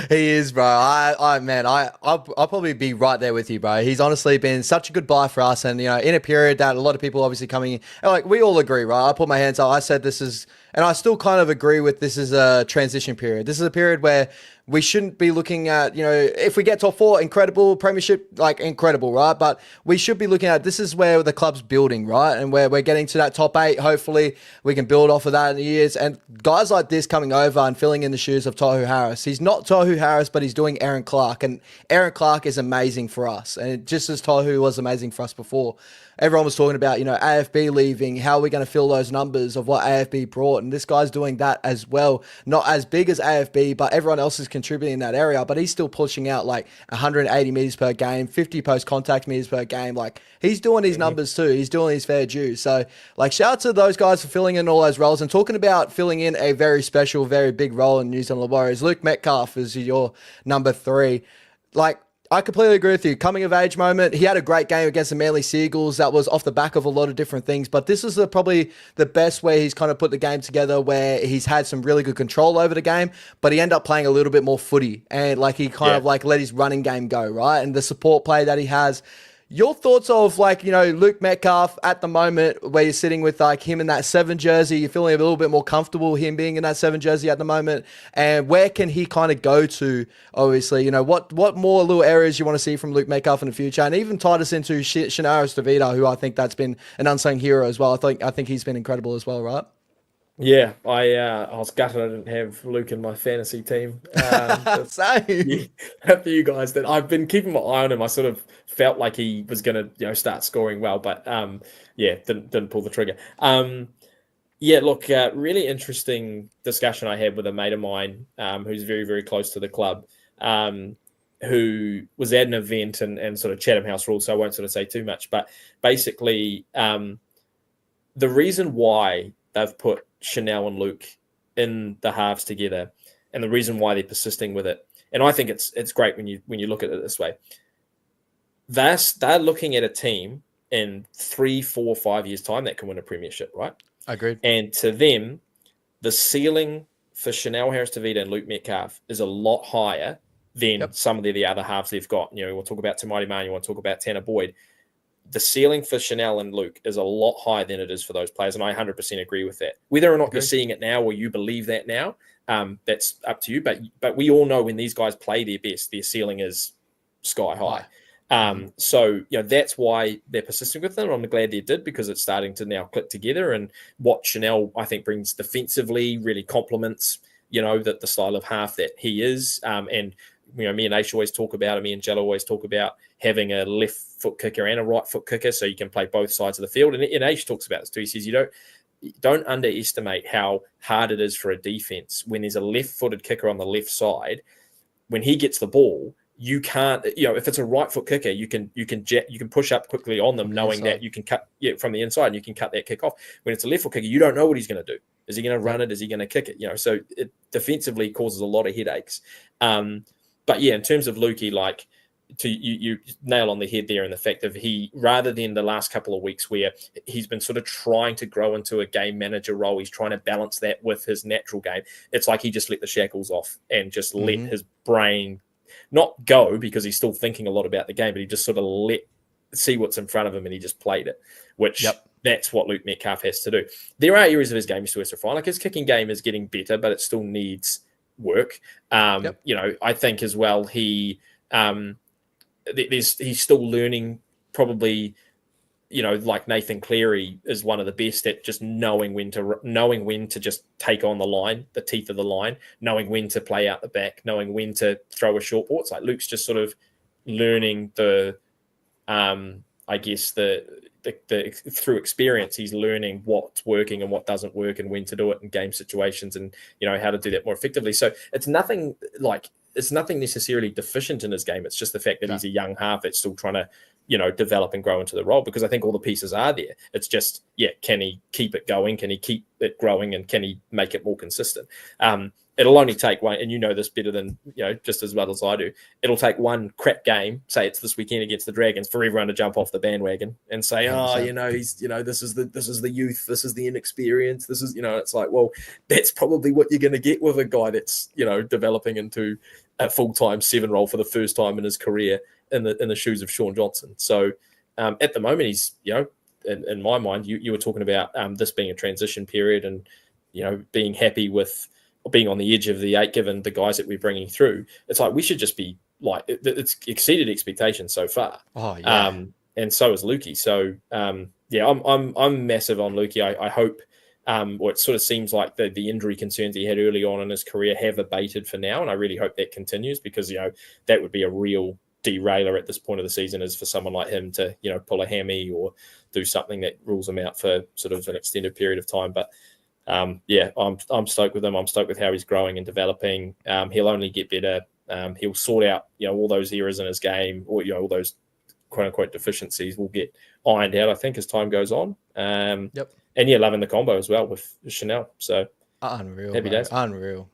He is, bro. I'll probably be right there with you, bro. He's honestly been such a good buy for us, and in a period that a lot of people obviously coming in, and we all agree, right? I put my hands up. I said this is, and I still kind of agree with this is a transition period. This is a period where we shouldn't be looking at, if we get top 4, incredible, premiership, incredible, right? But we should be looking at, this is where the club's building, right? And where we're getting to that top 8. Hopefully we can build off of that in the years. And guys like this coming over and filling in the shoes of Tohu Harris. He's not Tohu Harris, but he's doing Aaron Clark. And Aaron Clark is amazing for us. And just as Tohu was amazing for us before. Everyone was talking about, AFB leaving, how are we going to fill those numbers of what AFB brought? And this guy's doing that as well. Not as big as AFB, but everyone else is contributing in that area. But he's still pushing out 180 meters per game, 50 post-contact meters per game. He's doing his numbers too. He's doing his fair due. So, shout out to those guys for filling in all those roles. And talking about filling in a very special, very big role in New Zealand Warriors, Luke Metcalf is your number 3. I completely agree with you. Coming of age moment. He had a great game against the Manly Seagulls. That was off the back of a lot of different things. But this is probably the best way he's kind of put the game together, where he's had some really good control over the game, but he ended up playing a little bit more footy. And he kind of let his running game go, right? And the support play that he has. Your thoughts of Luke Metcalf at the moment, where you're sitting with him in that 7 jersey, you're feeling a little bit more comfortable him being in that 7 jersey at the moment, and where can he kind of go to? Obviously, what more little areas you want to see from Luke Metcalf in the future, and even tie us into Shanaris-Davida, who I think that's been an unsung hero as well. I think he's been incredible as well, right? Yeah, I was gutted I didn't have Luke in my fantasy team. Same. For you guys, that I've been keeping my eye on him. I sort of felt like he was going to start scoring well, but didn't pull the trigger. Really interesting discussion I had with a mate of mine who's very, very close to the club, who was at an event and sort of Chatham House rules, so I won't sort of say too much. But basically, the reason why they've put Chanel and Luke in the halves together, and the reason why they're persisting with it, and I think it's great when you look at it this way. They're looking at a team in 3, 4, 5 years' time that can win a premiership, right? Agreed. And to them, the ceiling for Chanel Harris-Davida and Luke Metcalf is a lot higher than some of the other halves they've got. We'll talk about Tamati Man, you want to talk about Tanner Boyd. The ceiling for Chanel and Luke is a lot higher than it is for those players, and I 100% agree with that. Whether or not you're seeing it now or you believe that now, that's up to you. But we all know when these guys play their best, their ceiling is sky high. So that's why they're persisting with them. I'm glad they did, because it's starting to now click together. And what Chanel, I think, brings defensively really complements, the style of half that he is, and me and Aish always talk about, and me and Jello always talk about having a left foot kicker and a right foot kicker, so you can play both sides of the field. And Aish talks about this too. He says you don't underestimate how hard it is for a defense when there's a left-footed kicker on the left side. When he gets the ball, you can't, if it's a right foot kicker, you can push up quickly on them, knowing that you can cut from the inside and you can cut that kick off. When it's a left foot kicker, you don't know what he's going to do. Is he going to run it? Is he going to kick it? So it defensively causes a lot of headaches. But yeah, in terms of Lukey, like you nail on the head there in the fact of rather than the last couple of weeks where he's been sort of trying to grow into a game manager role, he's trying to balance that with his natural game. It's like he just let the shackles off and just let his brain not go, because he's still thinking a lot about the game, but he just sort of see what's in front of him and he just played it, which that's what Luke Metcalf has to do. There are areas of his game he still has to refine. Like his kicking game is getting better, but it still needs work. I think as well, he's still learning probably, like Nathan Cleary is one of the best at just knowing when to just take on the line, the teeth of the line, knowing when to play out the back, knowing when to throw a short ball. It's like Luke's just sort of learning through experience, he's learning what's working and what doesn't work and when to do it in game situations and, how to do that more effectively. So it's nothing necessarily deficient in his game. It's just the fact that he's a young half that's still trying to, develop and grow into the role, because I think all the pieces are there. It's just, can he keep it going? Can he keep it growing? And can he make it more consistent? It'll only take one, and this better than, just as well as I do. It'll take one crap game, say it's this weekend against the Dragons, for everyone to jump off the bandwagon and say, he's, this is the youth, this is the inexperience, this is, it's like, well, that's probably what you're going to get with a guy that's, developing into a full-time 7 role for the first time in his career in the shoes of Sean Johnson. So at the moment, he's, in my mind, you were talking about this being a transition period and, being happy with being on the edge of the 8, given the guys that we're bringing through. It's like we should just be like, it's exceeded expectations so far. Oh, yeah. And so is Lukey. So I'm massive on Lukey. I hope, or it sort of seems like the injury concerns he had early on in his career have abated for now, and I really hope that continues, because that would be a real derailer at this point of the season, is for someone like him to pull a hammy or do something that rules him out for sort of an extended period of time. But I'm stoked with him. I'm stoked with how he's growing and developing. He'll only get better. He'll sort out all those errors in his game, or all those quote unquote deficiencies will get ironed out, I think, as time goes on. And loving the combo as well with Chanel. So unreal. Happy days. Unreal.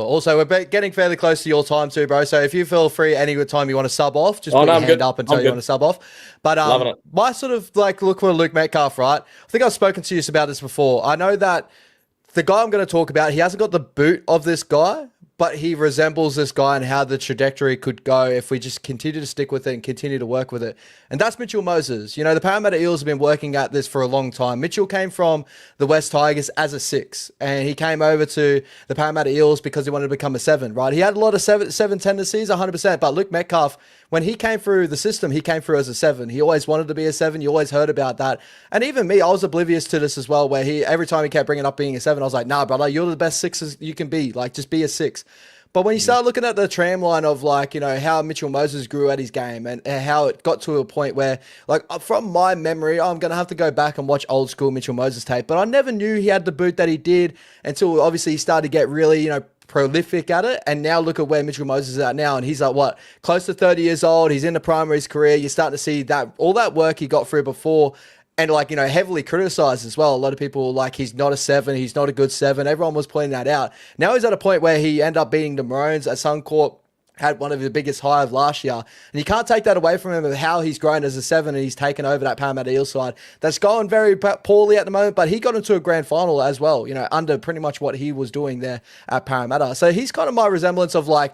Also, we're getting fairly close to your time too, bro. So if you feel free any good time you want to sub off, just put your hand up and tell you want to sub off. But my sort of like look for Luke Metcalf, right? I think I've spoken to you about this before. I know that the guy I'm going to talk about, he hasn't got the boot of this guy, but he resembles this guy and how the trajectory could go if we just continue to stick with it and continue to work with it. And that's Mitchell Moses. The Parramatta Eels have been working at this for a long time. Mitchell came from the West Tigers as a 6, and he came over to the Parramatta Eels because he wanted to become a 7, right? He had a lot of 7 tendencies, 100%, but Luke Metcalf, when he came through the system, he came through as a 7. He always wanted to be a 7. You always heard about that. And even me, I was oblivious to this as well, where every time he kept bringing up being a 7, I was like, nah, brother, you're the best 6 you can be. Like, just be a 6. But when you start looking at the tramline of how Mitchell Moses grew at his game and how it got to a point where, from my memory, I'm going to have to go back and watch old school Mitchell Moses tape, but I never knew he had the boot that he did until obviously he started to get really, prolific at it. And now look at where Mitchell Moses is at now. And he's like, close to 30 years old. He's in the prime of his career. You're starting to see that all that work he got through before. And heavily criticized as well. A lot of people he's not a 7. He's not a good 7. Everyone was pointing that out. Now he's at a point where he ended up beating the Maroons at Suncorp, had one of the biggest high of last year. And you can't take that away from him of how he's grown as a 7 and he's taken over that Parramatta Eels side. That's going very poorly at the moment, but he got into a grand final as well, under pretty much what he was doing there at Parramatta. So he's kind of my resemblance of both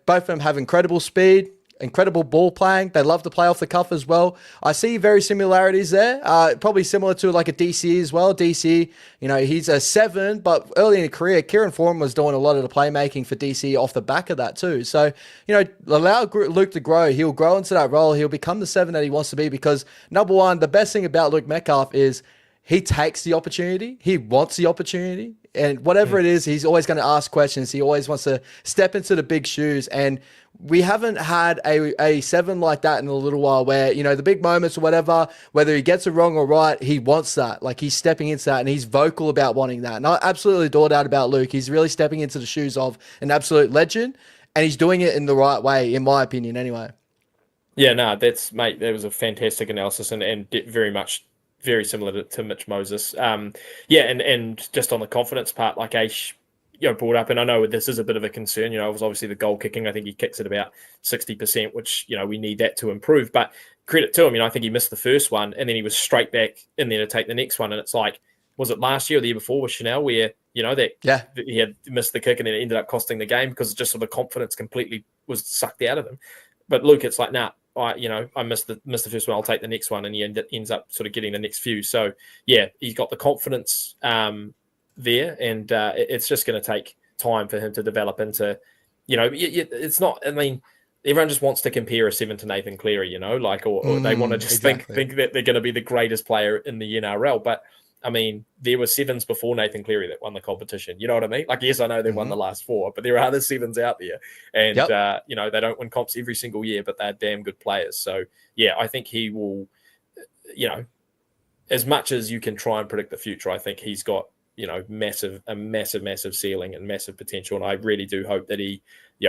of them have incredible speed, incredible ball playing. They love to play off the cuff as well. I see very similarities there. Probably similar to a DC as well. DC, he's a 7, but early in his career, Kieran Foran was doing a lot of the playmaking for DC off the back of that too. So, allow Luke to grow. He'll grow into that role. He'll become the 7 that he wants to be because, number one, the best thing about Luke Metcalf is he takes the opportunity. He wants the opportunity. And whatever it is, he's always going to ask questions. He always wants to step into the big shoes. And we haven't had a seven like that in a little while where, the big moments or whatever, whether he gets it wrong or right, he wants that. Like, he's stepping into that and he's vocal about wanting that. And I absolutely adore that about Luke. He's really stepping into the shoes of an absolute legend, and he's doing it in the right way, in my opinion, anyway. Yeah, no, mate, that was a fantastic analysis and very similar to Mitch Moses. And just on the confidence part, like Aish, brought up, and I know this is a bit of a concern, it was obviously the goal kicking. I think he kicks at about 60%, which, we need that to improve, but credit to him, I think he missed the first one and then he was straight back in there to take the next one. And it's like, was it last year or the year before with Chanel where, that he had missed the kick and then it ended up costing the game because just sort of confidence completely was sucked out of him. But Luke, it's like, nah, I missed the first one, I'll take the next one, and he ends up sort of getting the next few. So yeah, he's got the confidence there, and it's just going to take time for him to develop into, it's not. I mean, everyone just wants to compare a 7 to Nathan Cleary, or they want to just think that they're going to be the greatest player in the NRL, but. I mean, there were 7s before Nathan Cleary that won the competition. You know what I mean? Like, yes, I know they won the last 4, but there are other 7s out there. And, they don't win comps every single year, but they're damn good players. So, yeah, I think he will, as much as you can try and predict the future, I think he's got, a massive ceiling and massive potential. And I really do hope that he,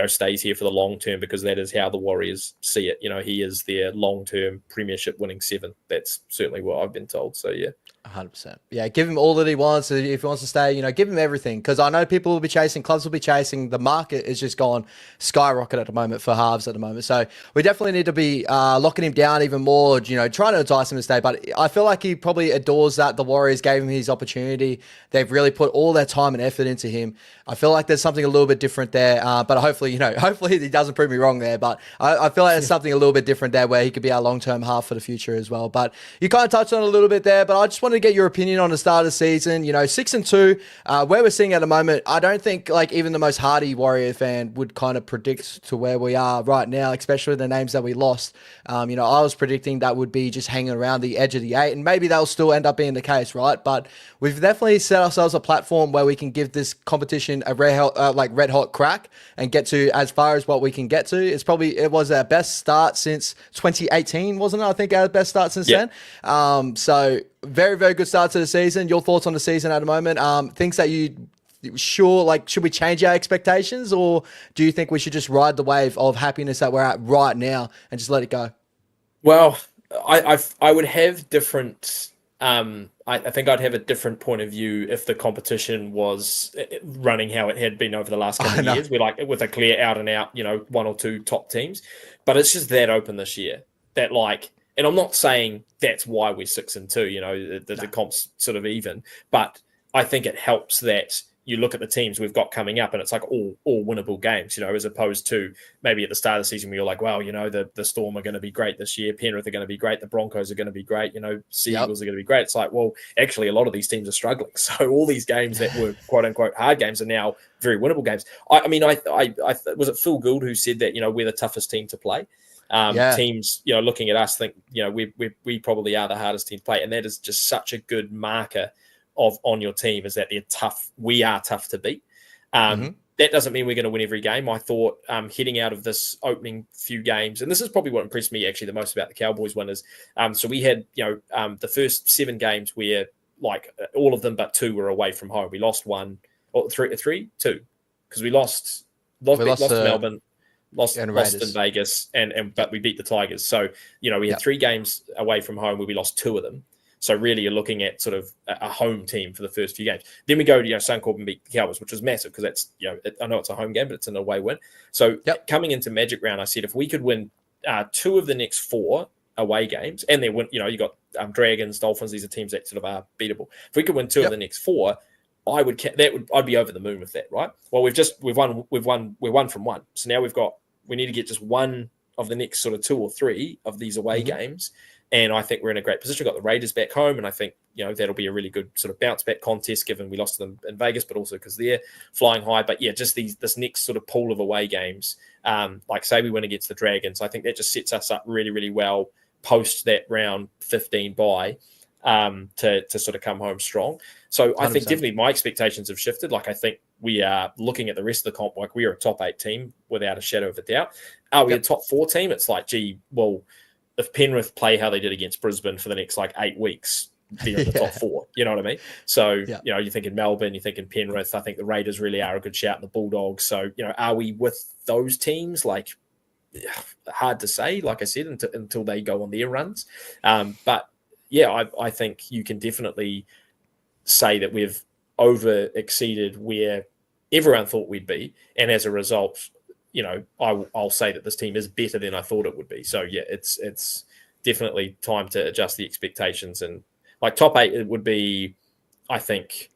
stays here for the long term, because that is how the Warriors see it. He is their long-term premiership winning 7. That's certainly what I've been told. So, yeah. 100%. Yeah, give him all that he wants. If he wants to stay, give him everything. Because I know people will be chasing, clubs will be chasing. The market is just gone skyrocket at the moment for halves at the moment. So we definitely need to be locking him down even more, trying to entice him to stay. But I feel like he probably adores that. The Warriors gave him his opportunity. They've really put all their time and effort into him. I feel like there's something a little bit different there. But hopefully he doesn't prove me wrong there. But I feel like there's something a little bit different there where he could be our long-term half for the future as well. But you kind of touched on it a little bit there, but I just wanted to get your opinion on the start of the season. 6-2, where we're seeing at the moment, I don't think like even the most hardy Warrior fan would kind of predict to where we are right now, especially the names that we lost. I was predicting that would be just hanging around the edge of the 8, and maybe that'll still end up being the case, right? But we've definitely set ourselves a platform where we can give this competition a red hot crack and get to as far as what we can get to. It was our best start since 2018, wasn't it? I think our best start since then. So very, very good start to the season. Your thoughts on the season at the moment? Things that should we change our expectations, or do you think we should just ride the wave of happiness that we're at right now and just let it go? Well, I would have different. I think I'd have a different point of view if the competition was running how it had been over the last couple of years. We're like with a clear out and out, 1 or 2 top teams, but it's just that open this year that and I'm not saying that's why we're 6-2, the comp's sort of even, but I think it helps that you look at the teams we've got coming up and it's like all winnable games, as opposed to maybe at the start of the season where you're like, well, the Storm are going to be great this year. Penrith are going to be great. The Broncos are going to be great. Sea Eagles are going to be great. It's like, well, actually a lot of these teams are struggling. So all these games that were quote unquote hard games are now very winnable games. I was it Phil Gould who said that, we're the toughest team to play. Teams, looking at us think, we probably are the hardest team to play. And that is just such a good marker on your team, is that they're tough. We are tough to beat. That doesn't mean we're going to win every game. I thought heading out of this opening few games, and this is probably what impressed me actually the most about the Cowboys win is, so we had, the first 7 games where all of them but 2 were away from home. We lost 1 or 2, because we lost to Melbourne, lost in Vegas, but we beat the Tigers. So, we had 3 games away from home where we lost 2 of them. So really you're looking at sort of a home team for the first few games. Then we go to, Suncorp and beat the Cowboys, which was massive because that's, I know it's a home game, but it's an away win. So coming into Magic Round, I said, if we could win 2 of the next 4 away games, and then win, you got Dragons, Dolphins, these are teams that sort of are beatable. If we could win 2 of the next 4, I'd be over the moon with that, right? Well, we're 1 from 1. So now we need to get just 1 of the next sort of 2 or 3 of these away games. And I think we're in a great position. We've got the Raiders back home, and I think, that'll be a really good sort of bounce back contest given we lost to them in Vegas, but also because they're flying high. But yeah, just this next sort of pool of away games, say we win against the Dragons, I think that just sets us up really, really well post that round 15 bye to sort of come home strong. So I think 100%. definitely my expectations have shifted. Like I think we are looking at the rest of the comp like we are a top 8 team without a shadow of a doubt. Are we a top 4 team? It's like, gee, well, if Penrith play how they did against Brisbane for the next like 8 weeks, they're in the top 4. You know what I mean? So, you know, you're thinking Melbourne, you're thinking Penrith. I think the Raiders really are a good shout, and the Bulldogs. So, you know, are we with those teams? Like, hard to say, like I said, until they go on their runs. But yeah, I think you can definitely say that we've over exceeded where everyone thought we'd be. And as a result, you know, I'll say that this team is better than I thought it would be. So yeah, it's definitely time to adjust the expectations. And like top 8, it would be, I think,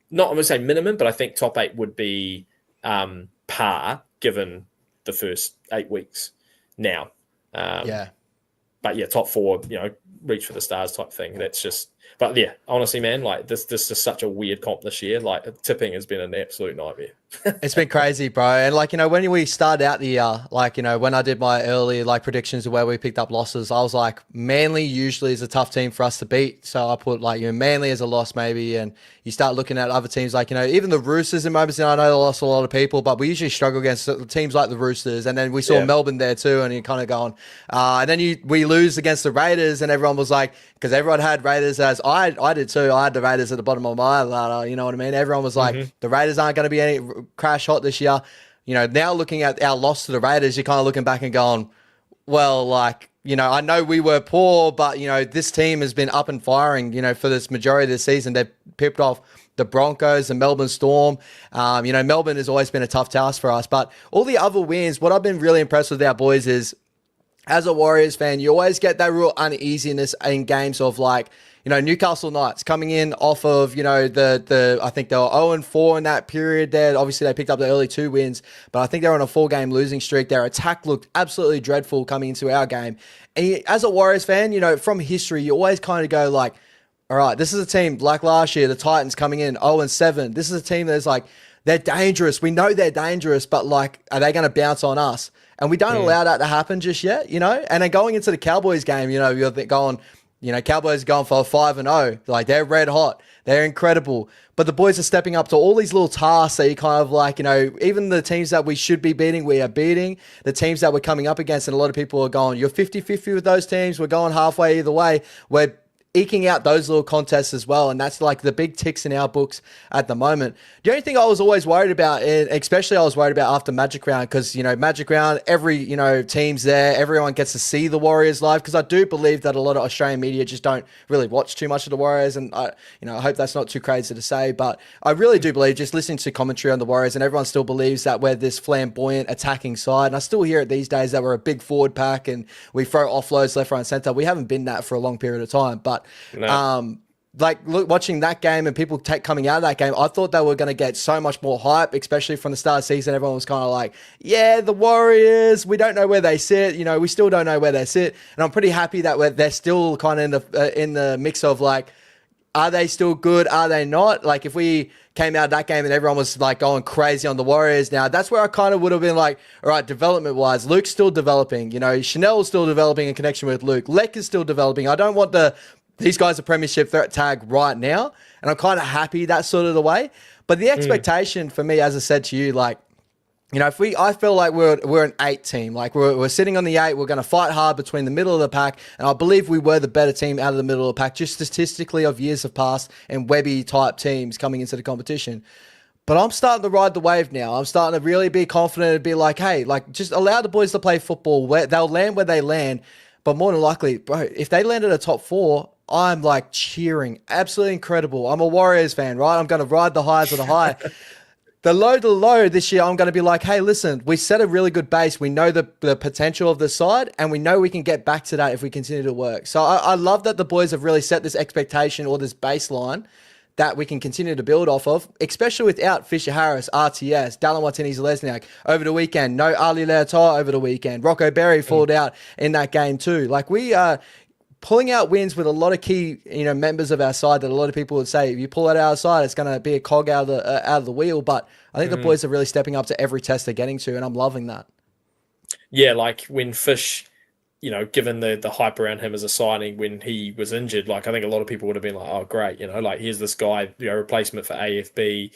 not I'm going to say minimum, but I think top 8 would be par given the first 8 weeks now. But yeah, top 4, you know, reach for the stars type thing. That's just, but yeah, honestly, man, like this is such a weird comp this year. Like tipping has been an absolute nightmare. It's been crazy, bro. And like, you know, when we started out the year, like, you know, when I did my early like predictions of where we picked up losses, I was like, Manly usually is a tough team for us to beat. So I put like, you know, Manly as a loss maybe. And you start looking at other teams like, you know, even the Roosters in moments, I know they lost a lot of people, but we usually struggle against teams like the Roosters. And then we saw Melbourne there too. And you're kind of going, and then we lose against the Raiders, and everyone was like, because everyone had Raiders as I did too. I had the Raiders at the bottom of my ladder. You know what I mean? Everyone was like, the Raiders aren't going to be any crash hot this year. You know, now looking at our loss to the Raiders, you're kind of looking back and going, well, like, you know, I know we were poor, but, you know, this team has been up and firing, you know, for this majority of the season. They've pipped off the Broncos, the Melbourne Storm. You know, Melbourne has always been a tough task for us. But all the other wins, what I've been really impressed with our boys is, as a Warriors fan, you always get that real uneasiness in games of like, you know, Newcastle Knights coming in off of, you know, I think they were 0-4 in that period there. Obviously, they picked up the early 2 wins, but I think they're on a 4-game losing streak. Their attack looked absolutely dreadful coming into our game. And as a Warriors fan, you know, from history, you always kind of go like, all right, this is a team like last year, the Titans coming in 0-7. This is a team that's like, they're dangerous. We know they're dangerous, but like, are they going to bounce on us? And we don't allow that to happen just yet, you know? And then going into the Cowboys game, you know, you're going, you know, Cowboys are going for 5-0. Like, they're red hot. They're incredible. But the boys are stepping up to all these little tasks that you kind of like, you know, even the teams that we should be beating, we are beating. The teams that we're coming up against, and a lot of people are going, you're 50-50 with those teams. We're going halfway either way. We're eking out those little contests as well, and that's like the big ticks in our books at the moment. The only thing I was always worried about, and especially I was worried about after Magic Round, because, you know, Magic Round, every, you know, team's there, everyone gets to see the Warriors live, because I do believe that a lot of Australian media just don't really watch too much of the Warriors, and I hope that's not too crazy to say, but I really do believe, just listening to commentary on the Warriors, and everyone still believes that we're this flamboyant attacking side, and I still hear it these days that we're a big forward pack and we throw offloads left, right, and centre. We haven't been that for a long period of time, but like watching that game and people coming out of that game, I thought they were going to get so much more hype, especially from the start of the season. Everyone was kind of like, yeah, the Warriors, we don't know where they sit. You know, we still don't know where they sit. And I'm pretty happy that they're still kind of in the mix of like, are they still good? Are they not? Like, if we came out of that game and everyone was like going crazy on the Warriors now, that's where I kind of would have been like, all right, development wise, Luke's still developing. You know, Chanel's still developing in connection with Luke. Leck is still developing. I don't want these guys are premiership threat tag right now. And I'm kind of happy that's sort of the way. But the expectation for me, as I said to you, like, you know, I feel like we're an 8 team. Like, we're sitting on the 8. We're going to fight hard between the middle of the pack. And I believe we were the better team out of the middle of the pack, just statistically of years have passed and Webby type teams coming into the competition. But I'm starting to ride the wave now. I'm starting to really be confident and be like, hey, like, just allow the boys to play football. They'll land where they land. But more than likely, bro, if they land at a top 4, I'm like cheering. Absolutely incredible. I'm a Warriors fan, right? I'm going to ride the highs of the high. The low this year, I'm going to be like, hey, listen, we set a really good base. We know the potential of the side, and we know we can get back to that if we continue to work. So I love that the boys have really set this expectation or this baseline that we can continue to build off of, especially without Fisher Harris, RTS, Dallin Watini-Zelezniak over the weekend. No Ali Leotar over the weekend. Rocco Berry falled out in that game too. Like, we are pulling out wins with a lot of key, you know, members of our side that a lot of people would say, if you pull it out of our side, it's going to be a cog out of the wheel. But I think the boys are really stepping up to every test they're getting to, and I'm loving that. Yeah, like when Fish given the hype around him as a signing when he was injured, like I think a lot of people would have been like, oh, great, like here's this guy, replacement for AFB,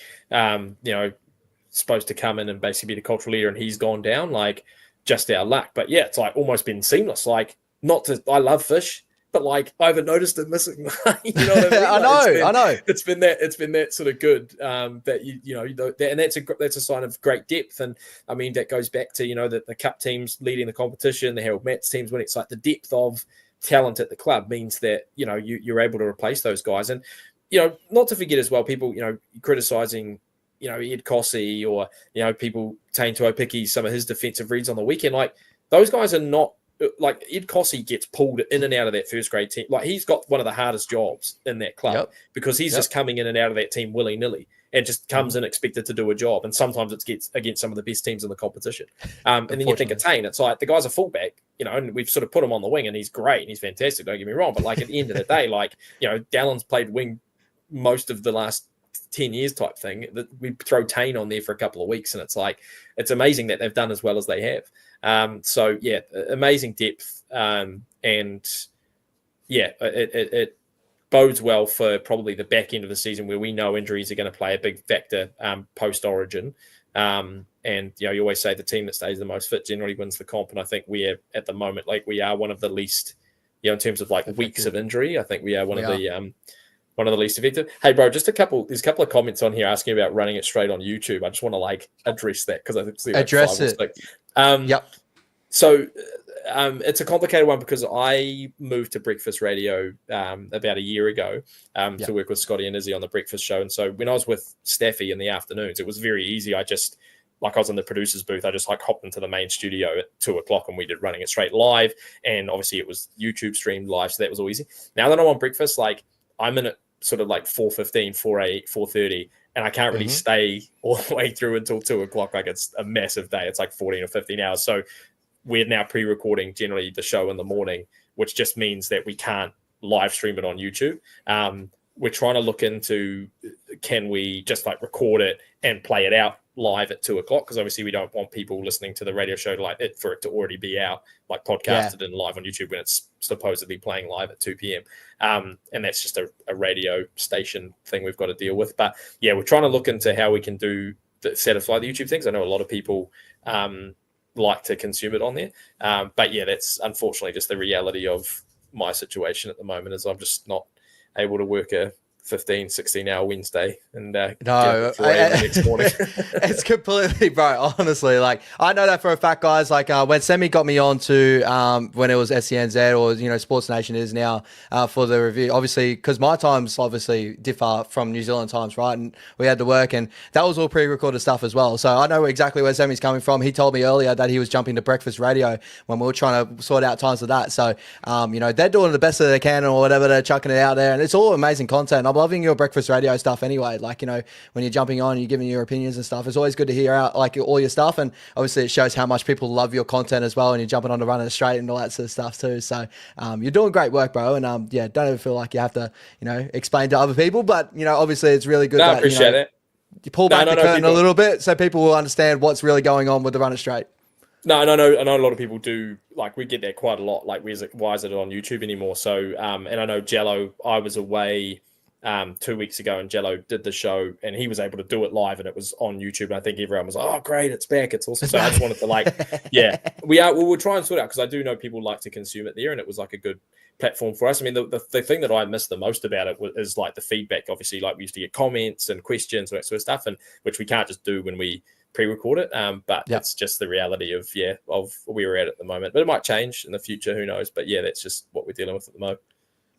supposed to come in and basically be the cultural leader, and he's gone down, like just our luck. But yeah, it's like almost been seamless. Like, I love Fish, but like I haven't noticed it missing. You know what I mean? I know. It's been that sort of good that and that's a sign of great depth. And I mean that goes back to the cup teams leading the competition, the Herald Mats teams when it's like the depth of talent at the club means that you're able to replace those guys. And not to forget as well, people criticizing Ed Cossey or people saying to Opiki some of his defensive reads on the weekend. Like those guys are not. Like Ed Cossey gets pulled in and out of that first grade team. Like he's got one of the hardest jobs in that club because he's just coming in and out of that team willy-nilly and just comes in expected to do a job. And sometimes it gets against some of the best teams in the competition. And then you think of Tane, it's like the guy's a fullback, and we've sort of put him on the wing and he's great and he's fantastic, don't get me wrong. But like at the end of the day, like, Dallon's played wing most of the last 10 years type thing. That we throw Tane on there for a couple of weeks and it's like, it's amazing that they've done as well as they have. So yeah, amazing depth. It bodes well for probably the back end of the season where we know injuries are going to play a big factor, post Origin. And you always say the team that stays the most fit generally wins the comp. And I think we are at the moment, like we are one of the least, in terms of like weeks of injury, I think we are one of the least effective. Hey, bro, there's a couple of comments on here asking about running it straight on YouTube. I just want to like address that because I think address it. So it's a complicated one because I moved to Breakfast Radio about a year ago to work with Scotty and Izzy on the Breakfast Show. And so when I was with Staffy in the afternoons, it was very easy. I was in the producer's booth. I just like hopped into the main studio at 2:00 and we did Running It Straight live. And obviously it was YouTube streamed live. So that was all easy. Now that I'm on Breakfast, like I'm in it sort of like 4:15, 4:30. And I can't really stay all the way through until 2:00. Like it's a massive day. It's like 14 or 15 hours. So we're now pre-recording generally the show in the morning, which just means that we can't live stream it on YouTube. We're trying to look into, can we just like record it and play it out live at 2:00? Because obviously we don't want people listening to the radio show for it to already be out, like podcasted and live on YouTube when it's supposedly playing live at 2 p.m. And that's just a radio station thing we've got to deal with. But yeah, we're trying to look into how we can satisfy the YouTube things. I know a lot of people like to consume it on there. But yeah, that's unfortunately just the reality of my situation at the moment is I'm just not able to work a 15, 16-hour Wednesday and get up the next morning. It's completely, bro, honestly. Like, I know that for a fact, guys. Like, when Sammy got me on to when it was SCNZ or, Sports Nation is now for the review, obviously, because my times obviously differ from New Zealand times, right? And we had to work, and that was all pre-recorded stuff as well. So I know exactly where Sammy's coming from. He told me earlier that he was jumping to Breakfast Radio when we were trying to sort out times of that. So, they're doing the best that they can or whatever. They're chucking it out there, and it's all amazing content. I'm loving your Breakfast Radio stuff anyway. Like, when you're jumping on, you're giving your opinions and stuff. It's always good to hear out like all your stuff. And obviously it shows how much people love your content as well. And you're jumping on to Running It Straight and all that sort of stuff too. So you're doing great work, bro. And don't ever feel like you have to, explain to other people. But, obviously it's really good. I appreciate it. You pull back the curtain a little bit so people will understand what's really going on with the Run It Straight. No, I know a lot of people do. Like, we get that quite a lot. Like, why is it on YouTube anymore? So, and I know Jello, I was away 2 weeks ago and Jello did the show and he was able to do it live and it was on YouTube. And I think everyone was like, oh, great, it's back. It's awesome. So I just wanted to we'll try and sort it out because I do know people like to consume it there and it was like a good platform for us. I mean, the thing that I miss the most about it is like the feedback. Obviously, like we used to get comments and questions and that sort of stuff, and which we can't just do when we pre-record it. But it's just the reality of where we're at the moment. But it might change in the future. Who knows? But yeah, that's just what we're dealing with at the moment.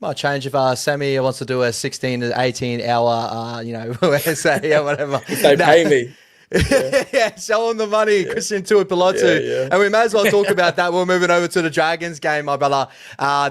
Might change if Sammy wants to do a 16 to 18 hour, essay or whatever. If they pay me. Yeah, show them the money, Christian Tuivasa-Sheck. And we may as well talk about that. We're moving over to the Dragons game, my brother,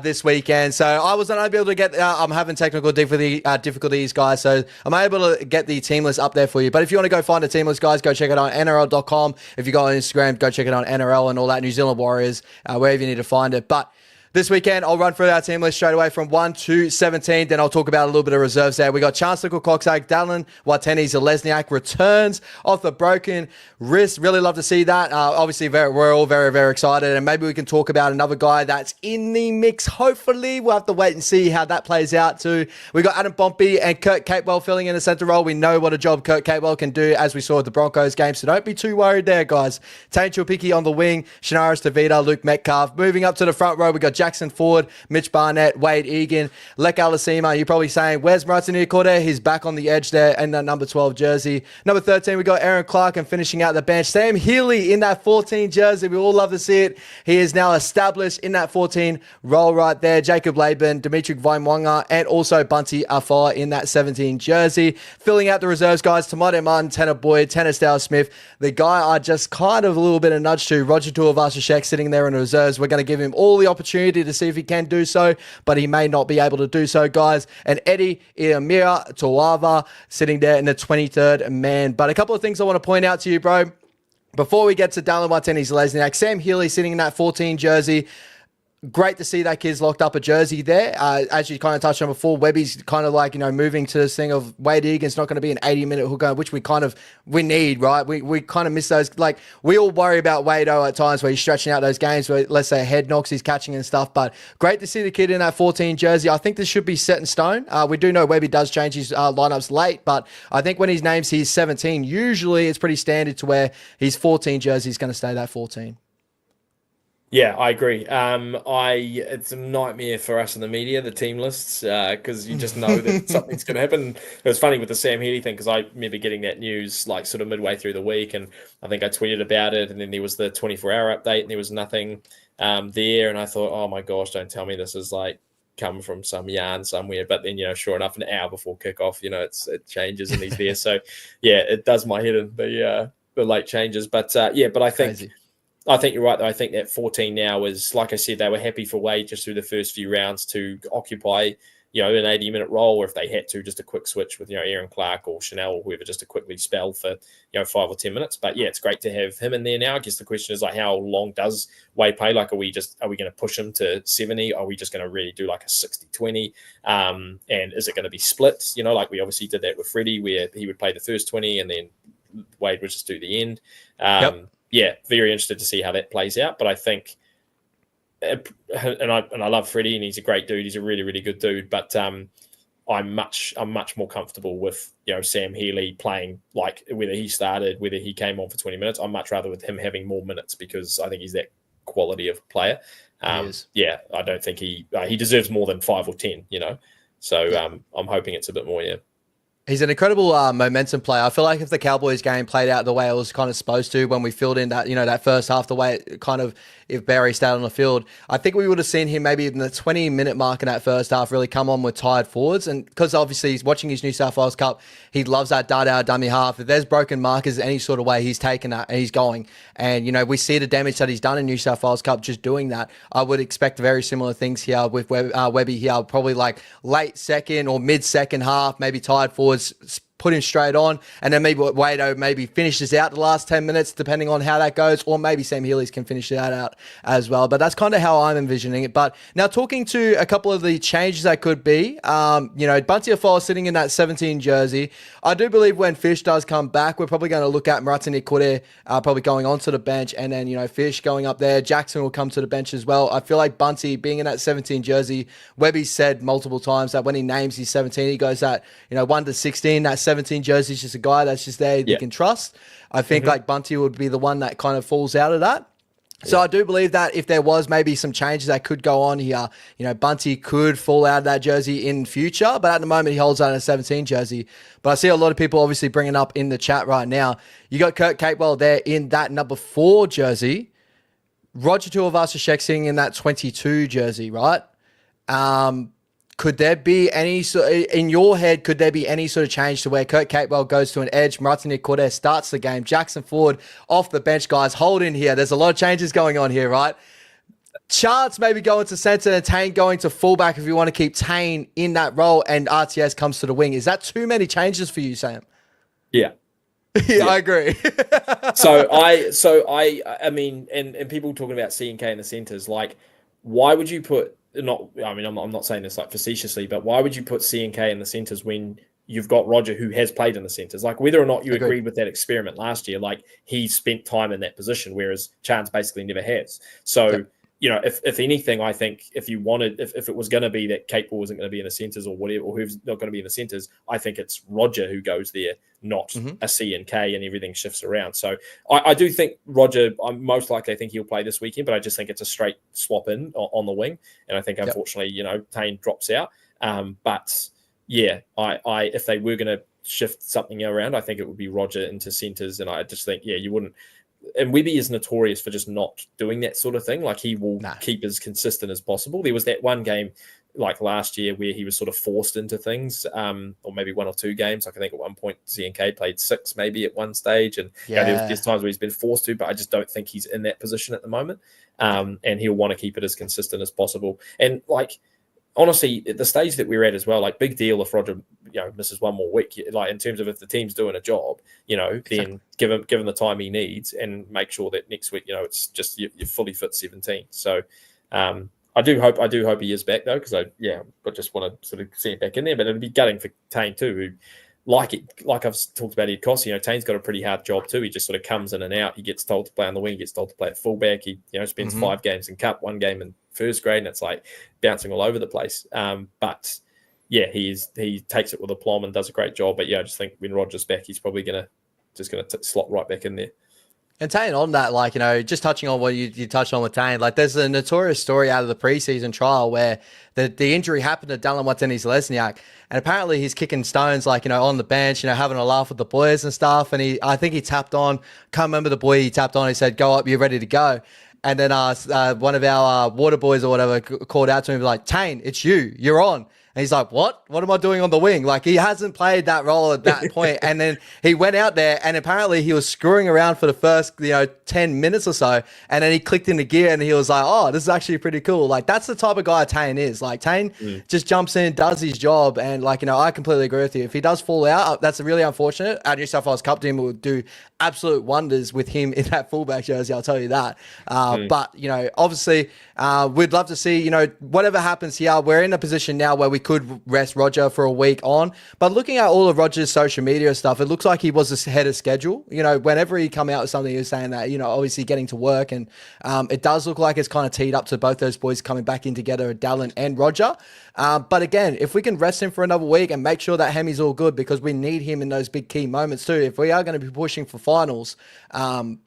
this weekend. So I was unable to get, I'm having technical difficulties, guys. So I'm able to get the team list up there for you. But if you want to go find a team list, guys, go check it out on NRL.com. If you go on Instagram, go check it out on NRL and all that, New Zealand Warriors, wherever you need to find it. But This weekend, I'll run through our team list straight away from 1 to 17. Then I'll talk about a little bit of reserves there. We got Chancellor Coxag, Dallin, Wateni, Zalesniak returns off the broken wrist. Really love to see that. Obviously, we're all very, very excited. And maybe we can talk about another guy that's in the mix. Hopefully, we'll have to wait and see how that plays out too. We got Adam Pompey and Kurt Capewell filling in the centre role. We know what a job Kurt Capewell can do, as we saw at the Broncos game. So don't be too worried there, guys. Tane Chilpiki on the wing, Shanaris Tavita, Luke Metcalf. Moving up to the front row, we got Jackson Ford, Mitch Barnett, Wade Egan, Lek Alasima. You're probably saying, where's Martin Corday? He's back on the edge there in that number 12 jersey. Number 13, we got Aaron Clark, and finishing out the bench, Sam Healey in that 14 jersey. We all love to see it. He is now established in that 14 role right there. Jacob Laban, Dimitri Vaimwanga, and also Bunty Afoa in that 17 jersey. Filling out the reserves, guys, Tamade Martin, Tanner Boyd, Tanner Stowell Smith. The guy I just kind of a little bit of nudge to, Roger Tuivasa-Sheck, sitting there in the reserves. We're going to give him all the opportunity to see if he can do so, but he may not be able to do so, guys. And Eddie Iamira Tuava sitting there in the 23rd man. But a couple of things I want to point out to you, bro. Before we get to Dallin Wateni-Zalesniak, Sam Healey sitting in that 14 jersey. Great to see that kid's locked up a jersey there. As you kind of touched on before, Webby's kind of like, moving to this thing of Wade Egan's not going to be an 80-minute hooker, which we need, right? We kind of miss those. Like, we all worry about Wade-O at times where he's stretching out those games where, let's say, head knocks, he's catching and stuff. But great to see the kid in that 14 jersey. I think this should be set in stone. We do know Webby does change his lineups late, but I think when his name's he's 17, usually it's pretty standard to where his 14 jersey is going to stay that 14. Yeah, I agree. It's a nightmare for us in the media, the team lists, because you just know that something's going to happen. It was funny with the Sam Healey thing, because I remember getting that news like sort of midway through the week, and I think I tweeted about it, and then there was the 24-hour update, and there was nothing there, and I thought, oh my gosh, don't tell me this is like come from some yarn somewhere. But then, sure enough, an hour before kickoff, it changes and he's there. So yeah, it does my head in the late changes. But but I think. Crazy. I think you're right, though. I think that 14 now is, like I said, they were happy for Wade just through the first few rounds to occupy, an 80-minute role, or if they had to, just a quick switch with, Aaron Clark or Chanel or whoever, just to quickly spell for, 5 or 10 minutes. But yeah, it's great to have him in there now. I guess the question is, like, how long does Wade play? Like, are we going to push him to 70? Are we just going to really do like a 60-20? And is it going to be split? Like we obviously did that with Freddie, where he would play the first 20 and then Wade would just do the end. Yep. Yeah, very interested to see how that plays out. But I think, and I love Freddie, and he's a great dude. He's a really, really good dude. But I'm much more comfortable with Sam Healey playing, like whether he started, whether he came on for 20 minutes. I'm much rather with him having more minutes, because I think he's that quality of player. Yeah, I don't think he deserves more than 5 or 10. So I'm hoping it's a bit more. Yeah. He's an incredible momentum player. I feel like if the Cowboys game played out the way it was kind of supposed to when we filled in that, that first half, the way it kind of, if Barry stayed on the field, I think we would have seen him maybe in the 20-minute mark in that first half really come on with tired forwards. And because obviously he's watching his New South Wales Cup, he loves that dart-out dummy half. If there's broken markers any sort of way, he's taking that and he's going. And, we see the damage that he's done in New South Wales Cup just doing that. I would expect very similar things here with Webby here, probably like late second or mid-second half, maybe tired forwards, put him straight on, and then maybe Wade-O maybe finishes out the last 10 minutes, depending on how that goes, or maybe Sam Healey's can finish that out as well. But that's kind of how I'm envisioning it. But now talking to a couple of the changes that could be, Bunty Afoa sitting in that 17 jersey. I do believe when Fish does come back, we're probably going to look at Maratini Kore probably going onto the bench, and then, Fish going up there. Jackson will come to the bench as well. I feel like Bunty being in that 17 jersey, Webby said multiple times that when he names his 17, he goes that, 1 to 16, that 17 jersey is just a guy that's just there you can trust. I think like Bunty would be the one that kind of falls out of that. So I do believe that if there was maybe some changes that could go on here, Bunty could fall out of that jersey in future, but at the moment he holds on a 17 jersey. But I see a lot of people obviously bringing up in the chat right now. You got Kurt Capewell there in that number 4 jersey. Roger Tuivasa-Sheck sitting in that 22 jersey, right? Could there be any in your head? Could there be any sort of change to where Kurt Capewell goes to an edge, Maratini Cordes starts the game, Jackson Ford off the bench, guys, hold in here. There's a lot of changes going on here, right? Charts maybe going to center and Tane going to fullback if you want to keep Tane in that role, and RTS comes to the wing. Is that too many changes for you, Sam? Yeah. Yeah, I agree. so I mean, and people talking about CNK in the centers, like, why would you put not? I mean, I'm not saying this like facetiously, but why would you put C&K in the centres when you've got Roger who has played in the centres? Like whether or not you agreed with that experiment last year, like he spent time in that position, whereas Chance basically never has. So. You know, if anything, I think if you wanted, if it was going to be that Kate Ball wasn't going to be in the centres or whatever, or who's not going to be in the centres, I think it's Roger who goes there, not a C&K, and everything shifts around. So I do think Roger, I'm most likely, I think he'll play this weekend, but I just think it's a straight swap in on the wing. And I think, unfortunately, you know, Tane drops out. But yeah, I if they were going to shift something around, I think it would be Roger into centres. And I just think, yeah, you wouldn't. And Webby is notorious for just not doing that sort of thing. Like he will keep as consistent as possible. There was that one game like last year where he was sort of forced into things, or maybe one or two games. Like I think at one point C&K played 6 maybe at one stage. And you know, there's times where he's been forced to, but I just don't think he's in that position at the moment. And he'll want to keep it as consistent as possible. And like, honestly, at the stage that we're at as well, like big deal if Roger, you know, misses one more week. Like in terms of if the team's doing a job, you know, then give him the time he needs and make sure that next week, you know, it's just you're fully fit 17. So I do hope he is back though, because I just want to sort of see him back in there. But it'd be gutting for Tane too, who like I've talked about Ed Cossey, you know, Tane's got a pretty hard job too. He just sort of comes in and out. He gets told to play on the wing, he gets told to play at fullback. He, you know, spends 5 games in cup, 1 game in first grade, and it's like bouncing all over the place. But yeah, he takes it with aplomb and does a great job. But yeah, I just think when Roger's back, he's probably gonna slot right back in there. And Tane, on that, like, you know, just touching on what you touched on with Tane, like there's a notorious story out of the preseason trial where the injury happened to Dallin Watene-Zelezniak, and apparently he's kicking stones, like, you know, on the bench, you know, having a laugh with the boys and stuff. And I think he tapped on, can't remember the boy he tapped on, he said, "Go up, you're ready to go." And then one of our water boys or whatever called out to him like, "Tane, it's you, you're on." And he's like, what am I doing on the wing? Like, he hasn't played that role at that point. And then he went out there and apparently he was screwing around for the first, 10 minutes or so. And then he clicked into gear and he was like, oh, this is actually pretty cool. Like, that's the type of guy Tane is. Like, Tane just jumps in, does his job. And like, I completely agree with you. If he does fall out, that's really unfortunate. Our New South Wales Cup team will do absolute wonders with him in that fullback jersey. I'll tell you that. But, obviously, we'd love to see, whatever happens here, we're in a position now where we could rest Roger for a week on. But looking at all of Roger's social media stuff, it looks like he was ahead of schedule. Whenever he come out with something, he was saying that, obviously getting to work. And it does look like it's kind of teed up to both those boys coming back in together, Dallin and Roger. But again, if we can rest him for another week and make sure that Hemi's all good, because we need him in those big key moments too. If we are going to be pushing for finals,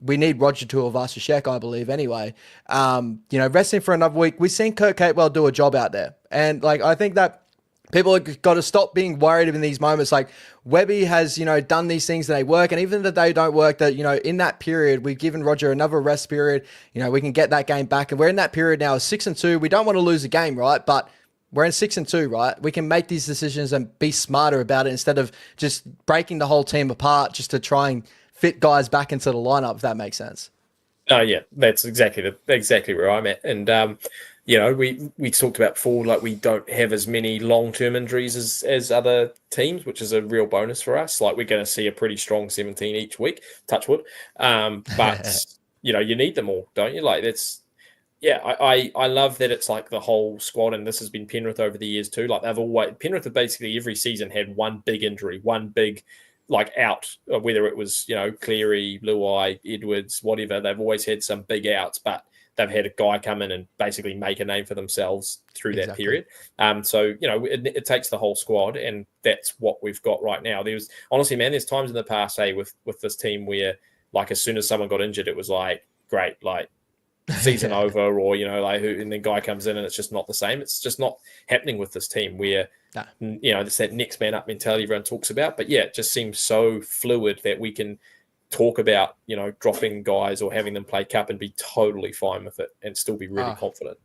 we need Roger Tuivasa-Sheck, I believe, anyway. Rest him for another week. We've seen Kurt Capewell do a job out there. And I think that people have got to stop being worried in these moments. Like, Webby has, done these things that they work, and even that they don't work, that, in that period, we've given Roger another rest period. We can get that game back, and we're in that period now, 6-2. We don't want to lose a game, right? But we're in 6-2, right? We can make these decisions and be smarter about it instead of just breaking the whole team apart just to try and fit guys back into the lineup, if that makes sense. Oh yeah, that's exactly where I'm at. And we talked about before, like, we don't have as many long-term injuries as other teams, which is a real bonus for us. Like, we're going to see a pretty strong 17 each week, touch wood. But you need them all, don't you? Like, that's. Yeah, I love that it's like the whole squad, and this has been Penrith over the years too. Like, Penrith have basically every season had one big injury, one big out, whether it was Cleary, Luai, Edwards, whatever. They've always had some big outs, but they've had a guy come in and basically make a name for themselves through that period. So it takes the whole squad, and that's what we've got right now. There's times in the past, with this team where, like, as soon as someone got injured, it was like, great, like, season over, or and then guy comes in and it's just not the same. It's just not happening with this team where it's that next man up mentality everyone talks about. But yeah, it just seems so fluid that we can talk about dropping guys or having them play cup and be totally fine with it and still be really confident.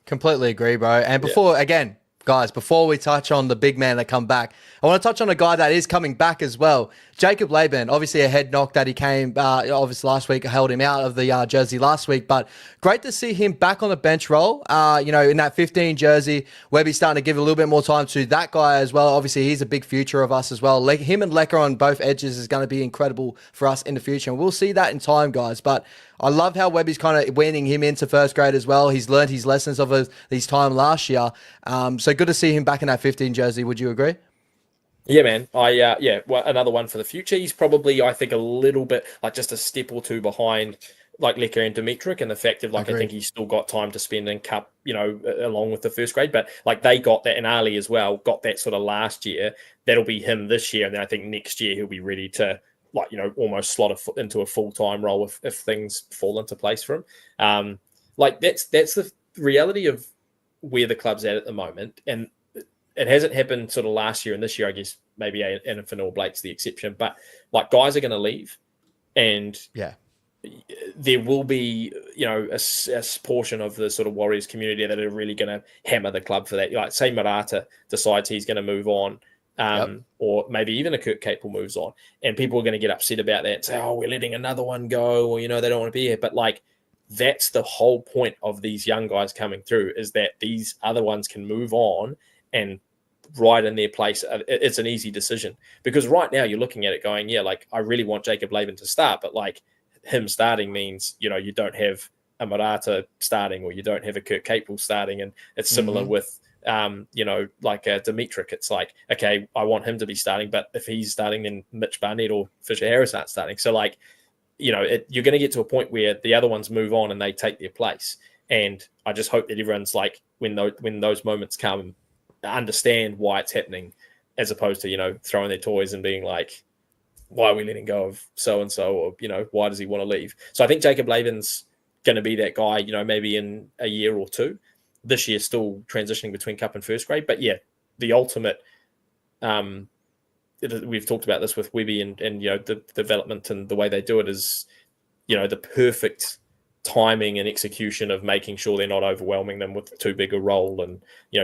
Completely agree, bro. And before we touch on the big man that come back, I want to touch on a guy that is coming back as well. Jacob Laban, obviously a head knock that he came, obviously last week, held him out of the jersey last week, but great to see him back on the bench role, in that 15 jersey. Webby's starting to give a little bit more time to that guy as well. Obviously, he's a big future of us as well. Him and Lecker on both edges is going to be incredible for us in the future, and we'll see that in time, guys. But I love how Webby's kind of weaning him into first grade as well. He's learned his lessons of his time last year. So good to see him back in that 15 jersey. Would you agree? Yeah, man. Well, another one for the future. He's probably, I think, a little bit like just a step or two behind like Lecker and Dimitrik, and the fact of like I think he's still got time to spend in cup, along with the first grade. But like they got that, and Ali as well got that sort of last year. That'll be him this year, and then I think next year he'll be ready to almost slot into a full-time role if things fall into place for him. That's the reality of where the club's at the moment, and it hasn't happened sort of last year and this year. I guess maybe Anthony Blake's the exception, but like guys are going to leave, and there will be a portion of the sort of Warriors community that are really going to hammer the club for that. Like say Murata decides he's going to move on. Or maybe even a Kurt Capel moves on, and people are going to get upset about that and say, oh, we're letting another one go, or, they don't want to be here. But like, that's the whole point of these young guys coming through, is that these other ones can move on and right in their place. It's an easy decision, because right now you're looking at it going, yeah, like I really want Jacob Laban to start, but like him starting means, you don't have a Murata starting, or you don't have a Kurt Capel starting. And it's similar with, like Dimitrik. It's like, okay, I want him to be starting, but if he's starting, then Mitch Barnett or Fisher Harris aren't starting. So like, you're going to get to a point where the other ones move on and they take their place. And I just hope that everyone's like, when those moments come, understand why it's happening, as opposed to, throwing their toys and being like, why are we letting go of so-and-so, or, why does he want to leave? So I think Jacob Laban's going to be that guy, maybe in a year or two. This year still transitioning between cup and first grade. But yeah, the ultimate, we've talked about this with Webby and the development and the way they do it is, the perfect timing and execution of making sure they're not overwhelming them with too big a role, and,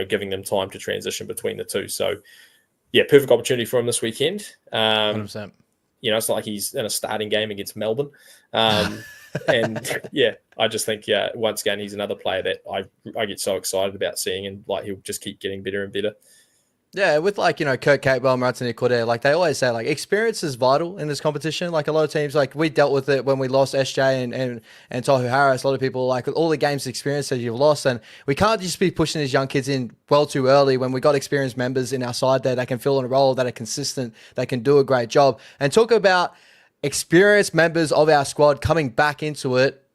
giving them time to transition between the two. So yeah, perfect opportunity for him this weekend. 100%. It's not like he's in a starting game against Melbourne. And yeah, I just think, once again, he's another player that I get so excited about seeing, and like he'll just keep getting better and better. Yeah, with like, Kurt Capewell, Martin Cordair, like they always say, like experience is vital in this competition. Like a lot of teams, like we dealt with it when we lost SJ and Tohu Harris. A lot of people like all the games experience that you've lost, and we can't just be pushing these young kids in well too early when we got experienced members in our side there that can fill in a role, that are consistent, that can do a great job. And talk about experienced members of our squad coming back into it.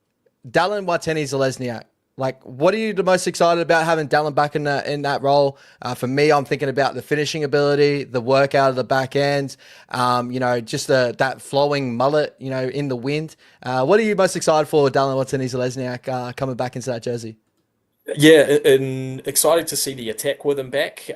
Dallin Watene-Zelezniak. Like, what are you the most excited about having Dallin back in that role? For me, I'm thinking about the finishing ability, the work out of the back end, just that flowing mullet, in the wind. What are you most excited for, Dallin Watene-Zelezniak coming back into that jersey? Yeah, and excited to see the attack with him back.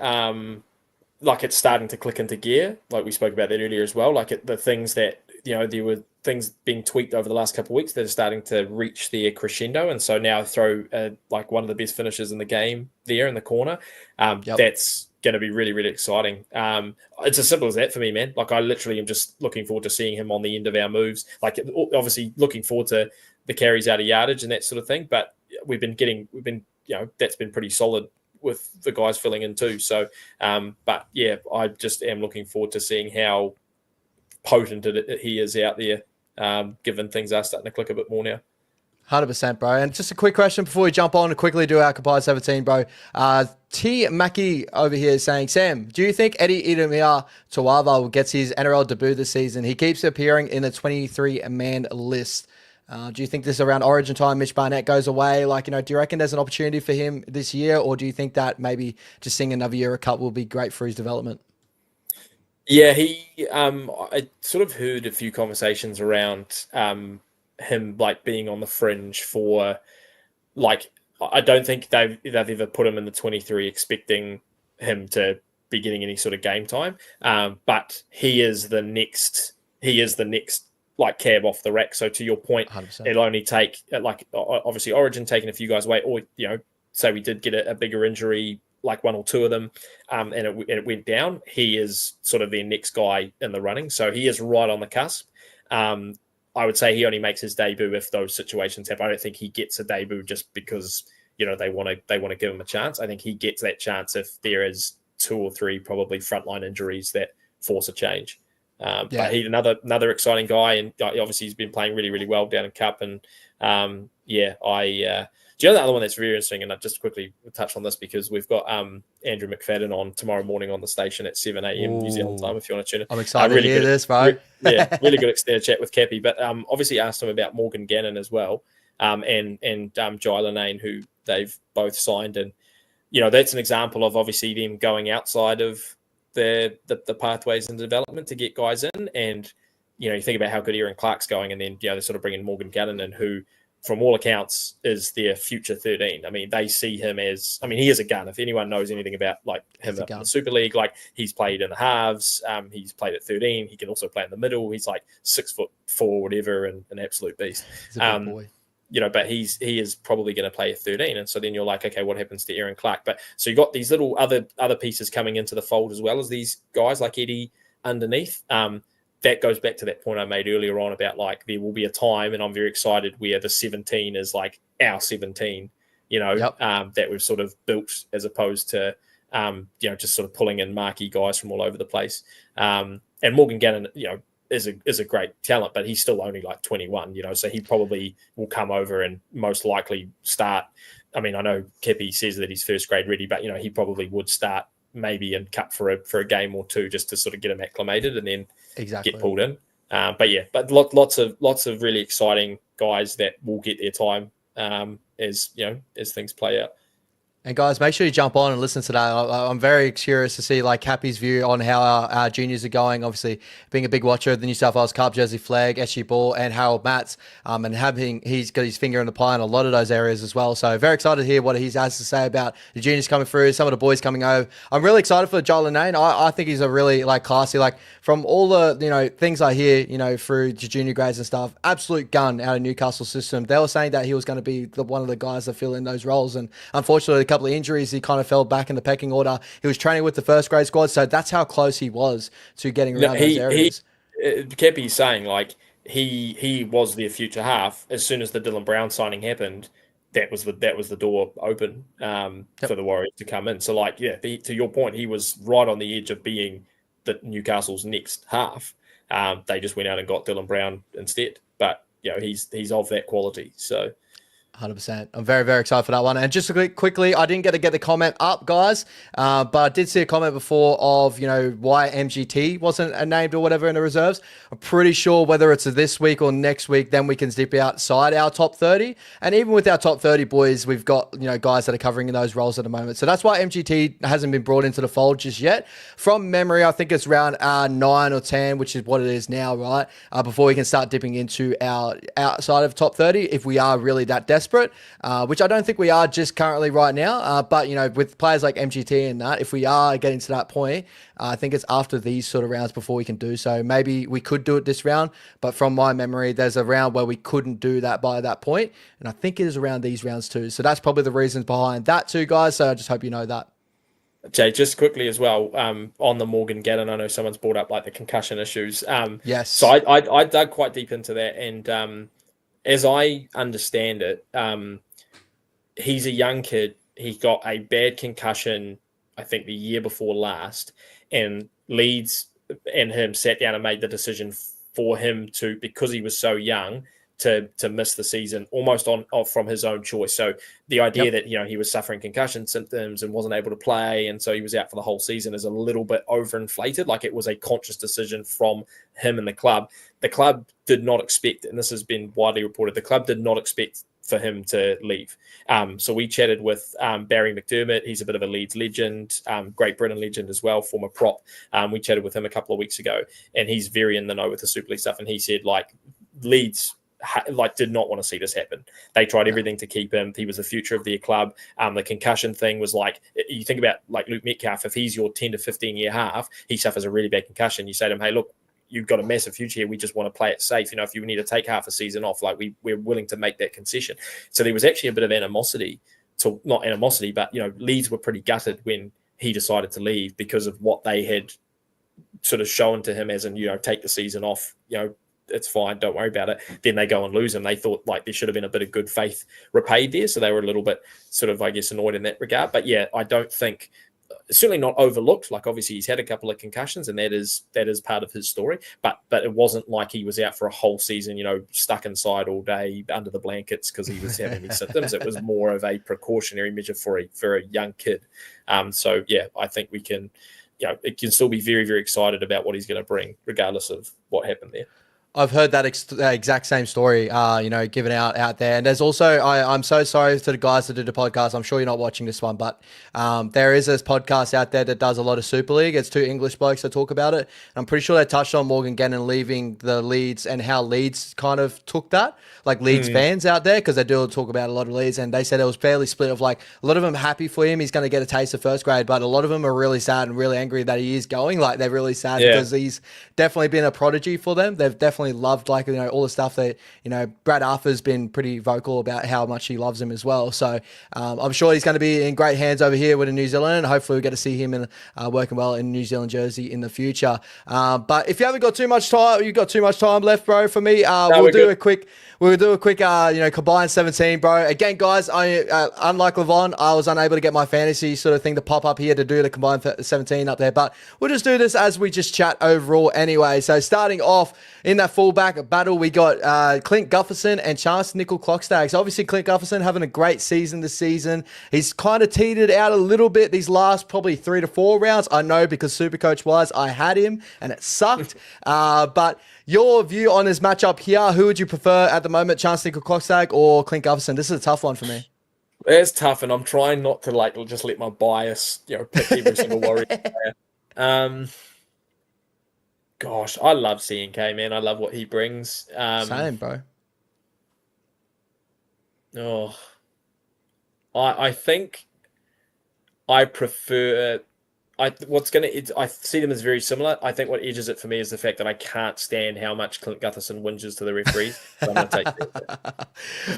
Like it's starting to click into gear, like we spoke about that earlier as well. Like the things that, there were things being tweaked over the last couple of weeks that are starting to reach their crescendo. And so now throw like one of the best finishers in the game there in the corner. That's going to be really, really exciting. It's as simple as that for me, man. Like I literally am just looking forward to seeing him on the end of our moves. Like obviously looking forward to the carries out of yardage and that sort of thing. But we've been, that's been pretty solid with the guys filling in too. So, but yeah, I just am looking forward to seeing how potent he is out there, given things are starting to click a bit more now. 100%, bro. And just a quick question before we jump on and quickly do our Compile 17, bro. T. Mackey over here is saying, Sam, do you think Eddie Idemia Tuivasa gets his NRL debut this season? He keeps appearing in the 23-man list. Do you think this around Origin time, Mitch Barnett goes away? Like, do you reckon there's an opportunity for him this year? Or do you think that maybe just seeing another year of cup will be great for his development? Yeah, I sort of heard a few conversations around him like being on the fringe for, like, I don't think they've ever put him in the 23 expecting him to be getting any sort of game time. But he is the next like cab off the rack. So to your point, 100%. It'll only take like obviously Origin taking a few guys away, or say we did get a bigger injury, like one or two of them, and it went down. He is sort of their next guy in the running, so he is right on the cusp. I would say he only makes his debut if those situations happen. I don't think he gets a debut just because they want to give him a chance. I think he gets that chance if there is two or three probably frontline injuries that force a change. But he's another exciting guy, and obviously he's been playing really, really well down in Cup. And do you know the other one that's very interesting? And I just quickly touch on this because we've got Andrew McFadden on tomorrow morning on the station at 7 a.m. New Zealand time. If you want to tune in, I'm excited to hear this, bro. Really good extended chat with Cappy. But obviously asked him about Morgan Gannon as well, and Jai Lanane, who they've both signed, and that's an example of obviously them going outside of the pathways and development to get guys in. And you think about how good Aaron Clark's going, and then they're sort of bringing Morgan Gannon in, who from all accounts is their future 13. I mean, they see him as, he is a gun. If anyone knows anything about like him in the Super League, like he's played in the halves, he's played at 13. He can also play in the middle. He's like 6'4", whatever, and an absolute beast. He's a big boy. But he is probably going to play at 13. And so then you're like, okay, what happens to Aaron Clark? But so you got these little other pieces coming into the fold as well as these guys like Eddie underneath. That goes back to that point I made earlier on about like there will be a time, and I'm very excited, where the 17 is like our 17, that we've sort of built, as opposed to, just sort of pulling in marquee guys from all over the place. And Morgan Gannon, is a great talent, but he's still only like 21, so he probably will come over and most likely start. I mean, I know Kepi says that he's first grade ready, but he probably would start maybe in Cup for a game or two just to sort of get him acclimated and then get pulled in. But lots of really exciting guys that will get their time as things play out. And guys, make sure you jump on and listen to that. I'm very curious to see like Cappy's view on how our juniors are going. Obviously, being a big watcher of the New South Wales Cup, Jersey Flag, SG Ball, and Harold Matts, and he's got his finger in the pie in a lot of those areas as well. So very excited to hear what he has to say about the juniors coming through, some of the boys coming over. I'm really excited for Jai Lanane. I think he's a really like classy, like from all the things I hear through the junior grades and stuff. Absolute gun out of Newcastle system. They were saying that he was going to be one of the guys that fill in those roles, and unfortunately, a couple of injuries, he kind of fell back in the pecking order. He was training with the first grade squad, so that's how close he was to getting around those areas. Kepi's saying like he was their future half. As soon as the Dylan Brown signing happened, that was the door open for the Warriors to come in. So like, to your point, he was right on the edge of being the Newcastle's next half. They just went out and got Dylan Brown instead. But he's of that quality. So 100%. I'm very, very excited for that one. And just quickly, I didn't get to get the comment up, guys, but I did see a comment before of, why MGT wasn't named or whatever in the reserves. I'm pretty sure whether it's this week or next week, then we can dip outside our top 30. And even with our top 30 boys, we've got, guys that are covering in those roles at the moment. So that's why MGT hasn't been brought into the fold just yet. From memory, I think it's around 9 or 10, which is what it is now, right? Before we can start dipping into our outside of top 30, if we are really that desperate. Which I don't think we are just currently right now. But, with players like MGT and that, if we are getting to that point, I think it's after these sort of rounds before we can do so. Maybe we could do it this round, but from my memory, there's a round where we couldn't do that by that point. And I think it is around these rounds too. So that's probably the reasons behind that too, guys. So I just hope you know that. Jay, just quickly as well, on the Morgan Gannon, I know someone's brought up like the concussion issues. Yes. So I dug quite deep into that, and as I understand it, he's a young kid. He got a bad concussion, I think, the year before last, and Leeds and him sat down and made the decision for him to, because he was so young, to miss the season almost from his own choice. So the idea that he was suffering concussion symptoms and wasn't able to play, and so he was out for the whole season, is a little bit overinflated. Like, it was a conscious decision from him and the club. The club did not expect, and this has been widely reported, the club did not expect for him to leave. So we chatted with Barry McDermott. He's a bit of a Leeds legend, Great Britain legend as well, former prop. We chatted with him a couple of weeks ago, and he's very in the know with the Super League stuff. And he said, like, Leeds did not want to see this happen. They tried everything to keep him. He was the future of their club. The concussion thing was like, you think about like Luke Metcalf, if he's your 10 to 15 year half, he suffers a really bad concussion. You say to him, hey, look, you've got a massive future here. We just want to play it safe. If you need to take half a season off, like we're willing to make that concession. So there was actually a bit of animosity not animosity, but Leeds were pretty gutted when he decided to leave because of what they had sort of shown to him as in, take the season off, it's fine, don't worry about it. Then they go and lose him. They thought like there should have been a bit of good faith repaid there. So they were a little bit sort of, I guess, annoyed in that regard. But yeah, I don't think certainly not overlooked. Like obviously he's had a couple of concussions, and that is part of his story. But it wasn't like he was out for a whole season, stuck inside all day under the blankets because he was having these symptoms. It was more of a precautionary measure for a young kid. So yeah, I think we can, it can still be very, very excited about what he's going to bring, regardless of what happened there. I've heard that exact same story, given out there. And there's also, I'm so sorry to the guys that did the podcast. I'm sure you're not watching this one, but there is this podcast out there that does a lot of Super League. It's two English blokes that talk about it. And I'm pretty sure they touched on Morgan Gannon leaving the Leeds and how Leeds kind of took that, like Leeds fans out there, because they do talk about a lot of Leeds. And they said it was fairly split of like, a lot of them happy for him. He's going to get a taste of first grade, but a lot of them are really sad and really angry that he is going. Like they're really sad because he's definitely been a prodigy for them. They've definitely loved all the stuff that Brad Arthur's been pretty vocal about how much he loves him as well. So I'm sure he's going to be in great hands over here with New Zealand, and hopefully we get to see him in working well in New Zealand jersey in the future. But if you haven't got too much time, you've got too much time left, bro. For me, we'll do a quick combined 17, bro. Again, guys, unlike Laban, I was unable to get my fantasy sort of thing to pop up here to do the combined 17 up there, but we'll just do this as we just chat overall anyway. So starting off in that fullback battle, we got Clint Gutherson and Chance Nickel-Clockstag. So obviously Clint Gutherson having a great season this season. He's kind of teetered out a little bit these last probably 3 to 4 rounds. I know because Supercoach-wise, I had him and it sucked. But your view on his matchup here, who would you prefer at the moment, Chance Nickel-Clockstag or Clint Gutherson? This is a tough one for me. It's tough, and I'm trying not to just let my bias, pick every single Warrior player. Gosh, I love CNK, man. I love what he brings. Same, bro. Oh, I think I prefer. I see them as very similar. I think what edges it for me is the fact that I can't stand how much Clint Gutherson whinges to the referees. So I'm going to take that.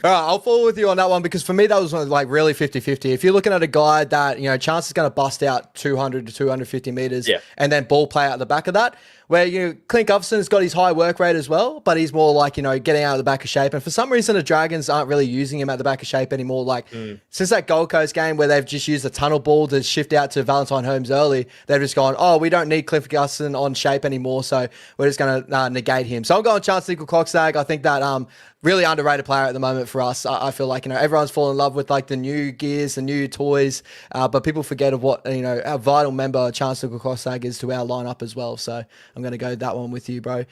All right, I'll follow with you on that one because for me that was like really 50-50. If you're looking at a guy that Chance is going to bust out 200 to 250 meters, and then ball play out the back of that, where Clint Gutherson's got his high work rate as well, but he's more like getting out of the back of shape. And for some reason, the Dragons aren't really using him at the back of shape anymore. Like since that Gold Coast game where they've just used the tunnel ball to shift out to Valentine Holmes early, they've just gone, oh, we don't need Cliff Gutherson on shape anymore, so we're just going to negate him. So I'm going Chance Nickel-Clockstag. I think that really underrated player at the moment for us. I feel like everyone's fallen in love with like the new gears, the new toys, but people forget of what our vital member Chance Nickel-Clockstag is to our lineup as well. So I'm going to go that one with you, bro.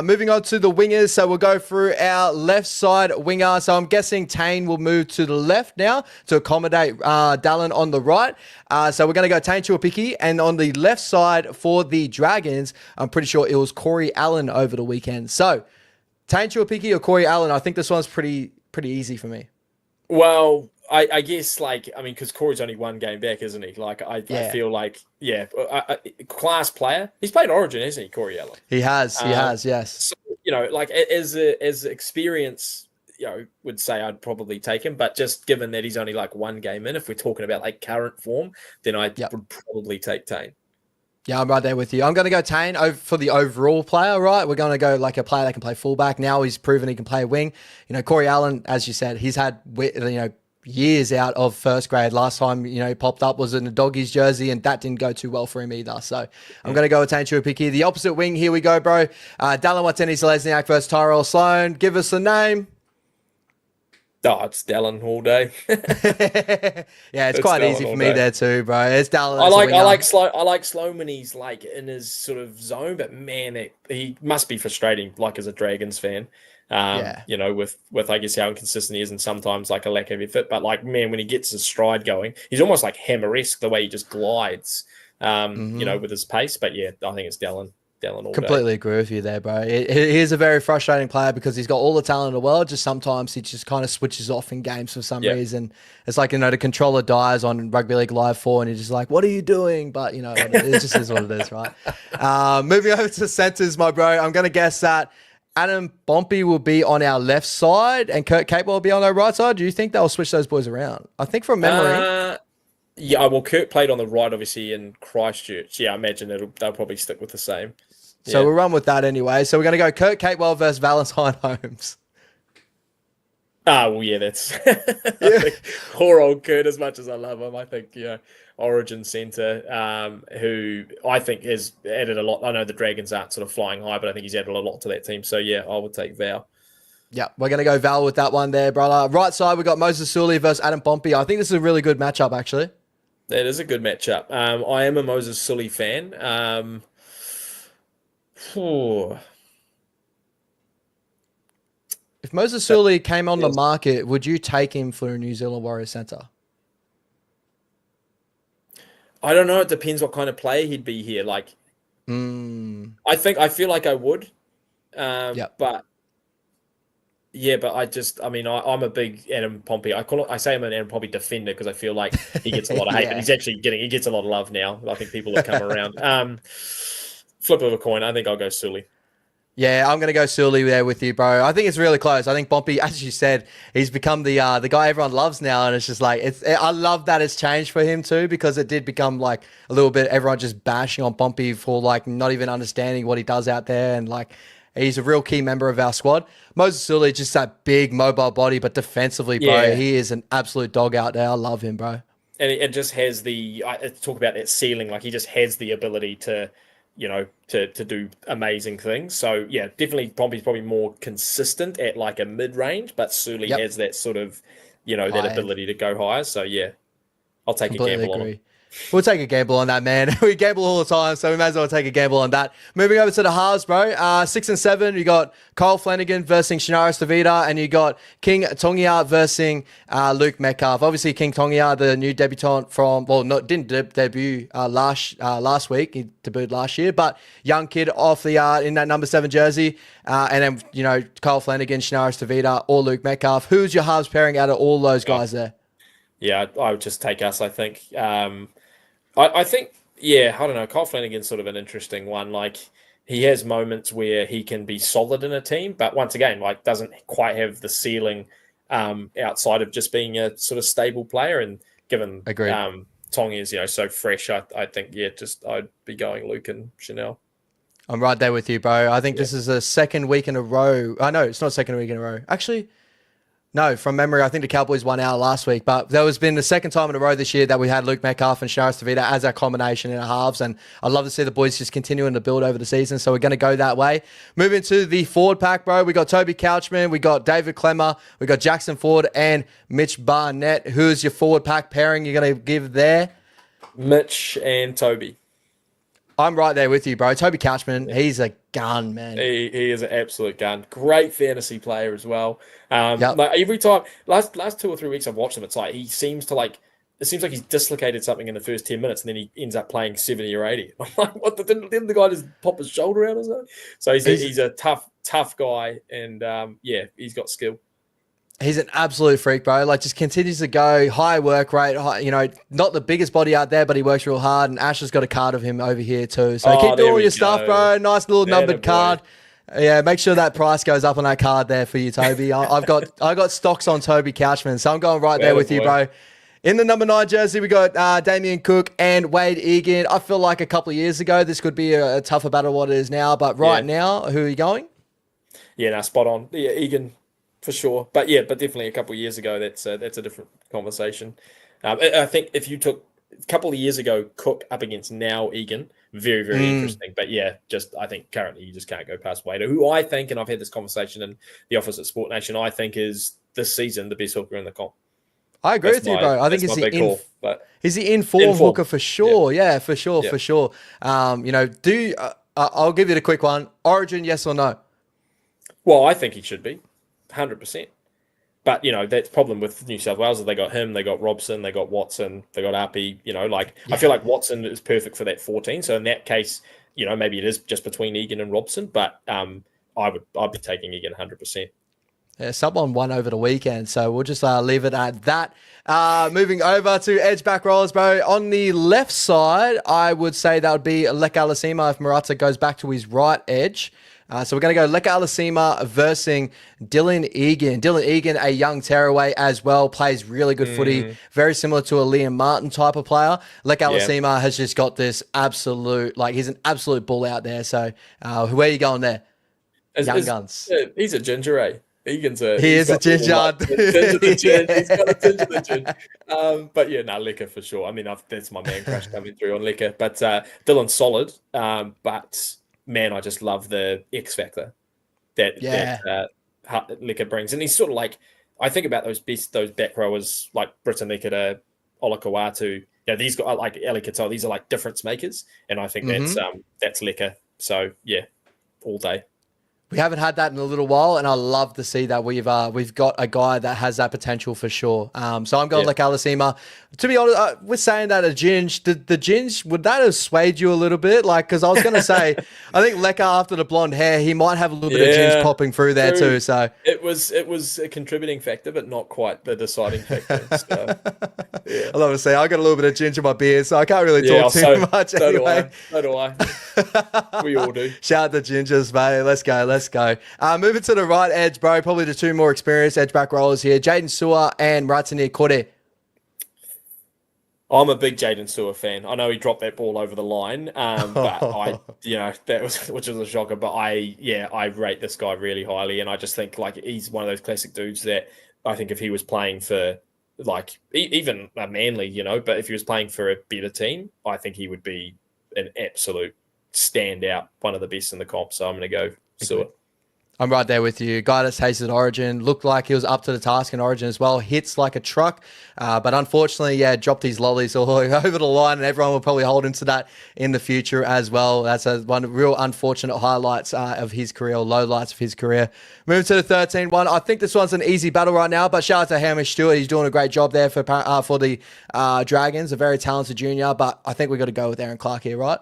Moving on to the wingers, so we'll go through our left side winger. So I'm guessing Tane will move to the left now to accommodate Dallin on the right. So we're going to go Tane Tuivasa-Sheck, and on the left side for the Dragons, I'm pretty sure it was Corey Allen over the weekend. So Tane Tuivasa-Sheck or Corey Allen? I think this one's pretty easy for me. Well, I guess because Corey's only one game back, isn't he? I feel like class player. He's played Origin, hasn't he, Corey Allen? He has, yes. So, as experience, would say I'd probably take him, but just given that he's only one game in, if we're talking about current form, then I would probably take Tane. Yeah, I'm right there with you. I'm going to go Tane for the overall player, right? We're going to go a player that can play fullback. Now he's proven he can play wing. Corey Allen, as you said, he's had, years out of first grade. Last time, he popped up was in a Doggies jersey, and that didn't go too well for him either. So I'm going to go with Tane Tuivasa-Sheck. The opposite wing, here we go, bro. Dallin Watene-Zelezniak versus Tyrell Sloan. Give us a name. Oh, it's Dallin all day. Yeah, it's quite easy for me there too, bro. It's Dallin. I like Sloan when he's in his sort of zone, but man, he must be frustrating, as a Dragons fan. With I guess how inconsistent he is, and sometimes a lack of effort. But man, when he gets his stride going, he's almost like Hammer-esque the way he just glides, with his pace. But yeah, I think it's Dallin. Completely agree with you there, bro. He is a very frustrating player because he's got all the talent in the world. Just sometimes he just kind of switches off in games for some reason. It's like, the controller dies on Rugby League Live 4 and he's just like, what are you doing? But, it just is what it is, right? Moving over to centers, my bro, I'm going to guess that Adam Pompey will be on our left side and Kurt Capewell will be on our right side. Do you think they'll switch those boys around? I think from memory... Yeah, well, Kurt played on the right, obviously, in Christchurch. Yeah, I imagine they'll probably stick with the same. So we'll run with that anyway. So we're going to go Kurt Capewell versus Valentine Holmes. Ah, well, yeah, that's I Yeah. think poor old Kurt. As much as I love him, I think Origin Centre, who I think has added a lot. I know the Dragons aren't sort of flying high, but I think he's added a lot to that team. So yeah, I would take Val. Yeah, we're going to go Val with that one there, brother. Right side, we got Moses Sully versus Adam Pompey. I think this is a really good matchup, actually. That is a good matchup. I am a Moses Sully fan. Phew. If Moses Sully came on the market, would you take him for a New Zealand Warriors centre? I don't know. It depends what kind of player he'd be here. Like, I feel like I would. But yeah, but I mean, I'm a big Adam Pompey. I say I'm an Adam Pompey defender because I feel like he gets a lot of hate, but he gets a lot of love now. I think people have come around. Flip of a coin. I think I'll go Sully. Yeah, I'm going to go Sully there with you, bro. I think it's really close. I think Pompey, as you said, he's become the guy everyone loves now, and it's just like I love that it's changed for him too, because it did become like a little bit everyone just bashing on Pompey for like not even understanding what he does out there, and like he's a real key member of our squad. Moses Sully, just that big mobile body, but defensively, bro, he is an absolute dog out there. I love him, bro. And it just has talk about that ceiling, like he just has the ability to do amazing things. So yeah, definitely Pompey's probably more consistent at like a mid-range, but Sully has that sort of, that ability to go higher. So yeah, I'll take a gamble on him. We'll take a gamble on that, man. We gamble all the time, so we may as well take a gamble on that. Moving over to the halves, bro. 6 and 7, you got Kyle Flanagan versus Shinaris Tavita, and you got King Tongia versus Luke Metcalf. Obviously, King Tongia, the new debutant didn't debut last week. He debuted last year, but young kid off the in that number 7 jersey. And then, Kyle Flanagan, Shinaris Tavita, or Luke Metcalf. Who's your halves pairing out of all those guys there? Yeah, I would just take us, I think. I think, I don't know. Kyle Flanagan's sort of an interesting one. Like, he has moments where he can be solid in a team, but once again, like, doesn't quite have the ceiling outside of just being a sort of stable player. And given Tong is, so fresh, I think, I'd be going Luke and Chanel. I'm right there with you, bro. I think this is the second week in a row. I know it's not second week in a row. Actually, no, from memory, I think the Cowboys won out last week, but there has been the second time in a row this year that we had Luke Metcalf and Shinaris Tavita as our combination in our halves, and I'd love to see the boys just continuing to build over the season, so we're going to go that way. Moving to the forward pack, bro, we got Toby Couchman, we got David Clemmer, we got Jackson Ford and Mitch Barnett. Who's your forward pack pairing you're going to give there? Mitch and Toby. I'm right there with you, bro. Toby Couchman, he's a gun, man. He is an absolute gun. Great fantasy player as well. Like every time, last 2 or 3 weeks I've watched him, it's like it seems like he's dislocated something in the first 10 minutes, and then he ends up playing 70 or 80. I'm like, what? Didn't the guy just pop his shoulder out or something? So he's a tough guy, and he's got skill. He's an absolute freak, bro. Like, just continues to go, high work rate, not the biggest body out there, but he works real hard. And Ash has got a card of him over here too. So keep doing all your stuff, bro. Nice little numbered card. Yeah, make sure that price goes up on that card there for you, Toby. I got stocks on Toby Couchman, so I'm going right there with you, bro. In the number 9 jersey, we got Damien Cook and Wade Egan. I feel like a couple of years ago, this could be a tougher battle than what it is now. But now, who are you going? Yeah, no, spot on. Yeah, Egan. For sure, but definitely a couple of years ago, that's a different conversation. I think if you took a couple of years ago Cook up against now Egan, very, very interesting. But I think currently you just can't go past Wade, who I think, and I've had this conversation in the office at Sport Nation, I think is this season the best hooker in the comp. I agree with you, bro. I think he's the in-form hooker for sure. Yeah, for sure, for sure. I'll give you the quick one. Origin, yes or no? Well, I think he should be. 100%. But, that's the problem with New South Wales. They got him, they got Robson, they got Watson, they got Arpey. I feel like Watson is perfect for that 14. So in that case, maybe it is just between Egan and Robson. But I'd be taking Egan 100%. Yeah, someone won over the weekend, so we'll just leave it at that. Moving over to edge back rollers, bro. On the left side, I would say that would be Leka Alasima if Murata goes back to his right edge. So we're going to go Leka Alasima versus Dylan Egan. Dylan Egan, a young tearaway as well, plays really good footy, very similar to a Liam Martin type of player. Leka Alasima has just got this absolute, he's an absolute bull out there. So where are you going there? Young Guns. He's a ginger, eh? Egan's He is a got ginger. like, tinge of the chin. Yeah. He's got a tinge of the chin. But yeah, no, Liquor for sure. I mean, that's my man crush coming through on Liquor. But Dylan's solid. But man, I just love the X factor that Liquor brings, and he's sort of like, I think about those back rowers like Britain Liquor, Olakawatu. Yeah, these guys like Ali Katoa. These are like difference makers, and I think that's Liquor. So yeah, all day. We haven't had that in a little while, and I love to see that we've got a guy that has that potential for sure. So I'm going like Alasima. To be honest, we're saying that a Ginge, the Ginge, would that have swayed you a little bit? Like, because I was going to say, I think Leka after the blonde hair, he might have a little bit of Ginge popping through there too. So it was a contributing factor, but not quite the deciding factor. So, yeah. I love to say I got a little bit of Ginge in my beard, so I can't really talk too much. So anyway. do I. We all do. Shout out the Gingers, mate. Let's go. Moving to the right edge, bro. Probably the two more experienced edge back rollers here, Jaden Sewer and Ratani Kore. I'm a big Jaden Sewer fan. I know he dropped that ball over the line, but that was, which was a shocker. But I rate this guy really highly, and I just think like he's one of those classic dudes that I think if he was playing for like even a Manly, but if he was playing for a better team, I think he would be an absolute standout, one of the best in the comp. So I'm going to go Sewer. I'm right there with you. Guy that's tasted Origin. Looked like he was up to the task in Origin as well. Hits like a truck. But unfortunately, dropped his lollies all over the line, and everyone will probably hold into that in the future as well. That's one real unfortunate highlights of his career, or lowlights of his career. Moving to the 13 one. I think this one's an easy battle right now, but shout out to Hamish Stewart. He's doing a great job there for the Dragons. A very talented junior, but I think we've got to go with Aaron Clark here, right?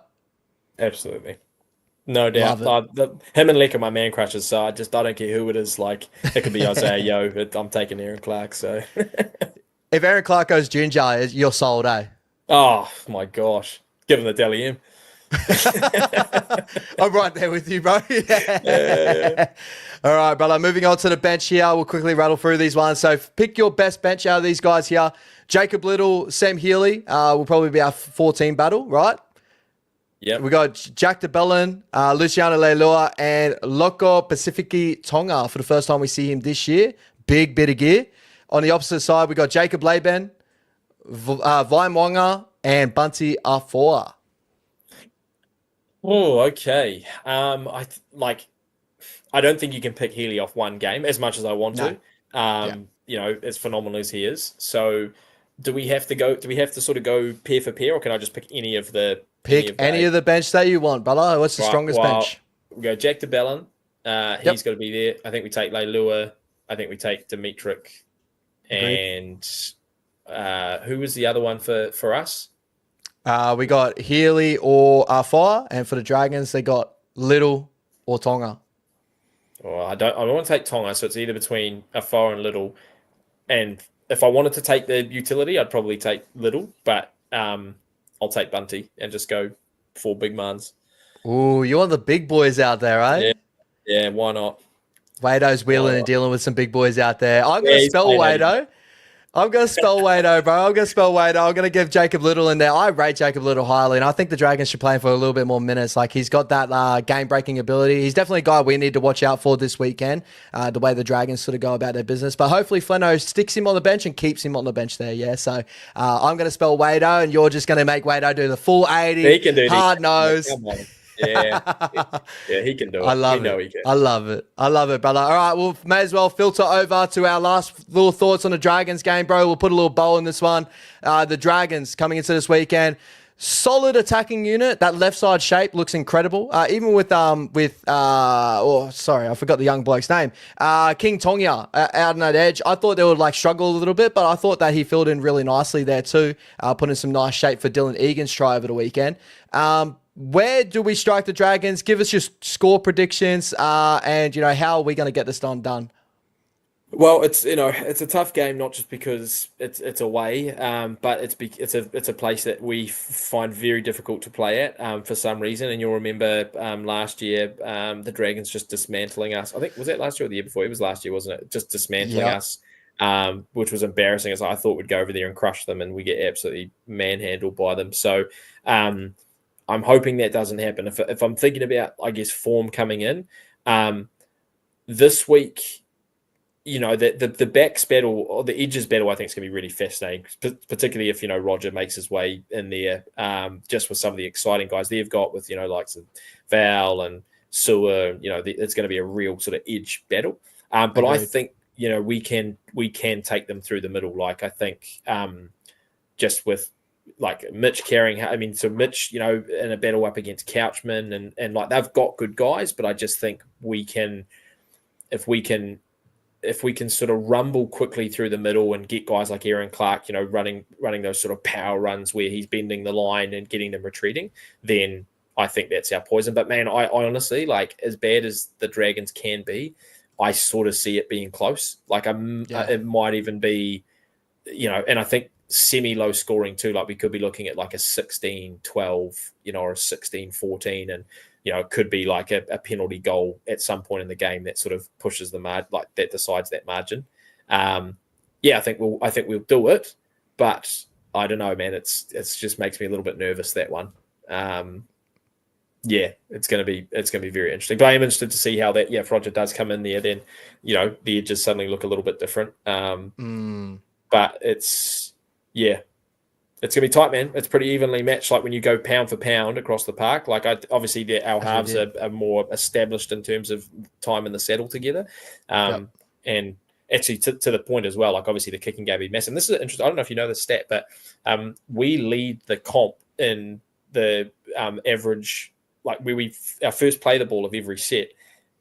Absolutely. No doubt. Him and Leck are my man crushes, so I don't care who it is. Like, it could be Isaiah Yo, but I'm taking Aaron Clark. So, if Aaron Clark goes ginger, you're sold, eh? Oh my gosh! Give him the Deli M. I'm right there with you, bro. Yeah. All right, brother. Moving on to the bench here. We'll quickly rattle through these ones. So, pick your best bench out of these guys here. Jacob Little, Sam Healey will probably be our 14 battle, right? Yeah, we got Jack DeBellin, Luciano Leilua, and Loco Pacifici Tonga for the first time we see him this year. Big bit of gear. On the opposite side, we got Jacob Laban, Vai Mwanga, and Bunty Afoa. Oh, okay. I don't think you can pick Healey off one game as much as I want to. As phenomenal as he is. So, do we have to sort of go pair for pair, or can I just pick any of the? Pick any of the bench that you want, brother. What's the strongest bench? We go Jack DeBellin. He's got to be there. I think we take Leilua. I think we take Dimitrik. And who was the other one for us? We got Healey or Fire, and for the Dragons, they got Little or Tonga. Oh, I don't want to take Tonga, so it's either between Fire and Little. And if I wanted to take the utility, I'd probably take Little, but I'll take Bunty and just go 4 big mans. Ooh, you want the big boys out there, right? Yeah, why not? Wado's wheeling and dealing with some big boys out there. I'm going to spell Wado. I'm going to spell Wado, bro. I'm going to give Jacob Little in there. I rate Jacob Little highly, and I think the Dragons should play him for a little bit more minutes. Like, he's got that game-breaking ability. He's definitely a guy we need to watch out for this weekend, the way the Dragons sort of go about their business. But hopefully Fleno sticks him on the bench and keeps him on the bench there, yeah? So I'm going to spell Wado, and you're just going to make Wado do the full 80, he can do hard nose. Yeah, he can do it. I love it, brother. All right, we'll may as well filter over to our last little thoughts on the Dragons game, bro. We'll put a little bow in this one. The Dragons coming into this weekend, solid attacking unit. That left side shape looks incredible. Even with I forgot the young bloke's name. King Tonga out on that edge. I thought they would struggle a little bit, but I thought that he filled in really nicely there too. Putting some nice shape for Dylan Egan's try over the weekend. Where do we strike the Dragons? Give us your score predictions, and how are we going to get this done? Well, it's a tough game, not just because it's away, but it's a place that we find very difficult to play at for some reason. And you'll remember last year the Dragons just dismantling us. I think was that last year or the year before? It was last year, wasn't it? Just dismantling us, which was embarrassing. As I thought we'd go over there and crush them, and we get absolutely manhandled by them. So. I'm hoping that doesn't happen. If I'm thinking about, I guess, form coming in, this week, the backs battle or the edges battle, I think is going to be really fascinating, particularly if Roger makes his way in there. Just with some of the exciting guys they've got with like some Val and Sewer, it's going to be a real sort of edge battle. But Agreed. I think we can take them through the middle. Like I think just with like Mitch carrying, so Mitch, in a battle up against Couchman and like they've got good guys, but I just think if we can sort of rumble quickly through the middle and get guys like Aaron Clark, running those sort of power runs where he's bending the line and getting them retreating, then I think that's our poison. But man, I honestly, like, as bad as the Dragons can be, I sort of see it being close. Like it might even be, and I think semi-low scoring too. Like we could be looking at like a 16-12, or a 16-14, and it could be like a penalty goal at some point in the game that sort of pushes the margin, like that decides that margin. I think we'll do it, but I don't know, man. It's just makes me a little bit nervous, that one. It's gonna be very interesting. But I am interested to see how that if Roger does come in there, then the edges suddenly look a little bit different. But it's going to be tight, man. It's pretty evenly matched. Like when you go pound for pound across the park, like obviously our halves are more established in terms of time in the saddle together. And actually to the point as well, like obviously the kicking game is massive. And this is interesting. I don't know if you know the stat, but we lead the comp in the average, like our first play the ball of every set.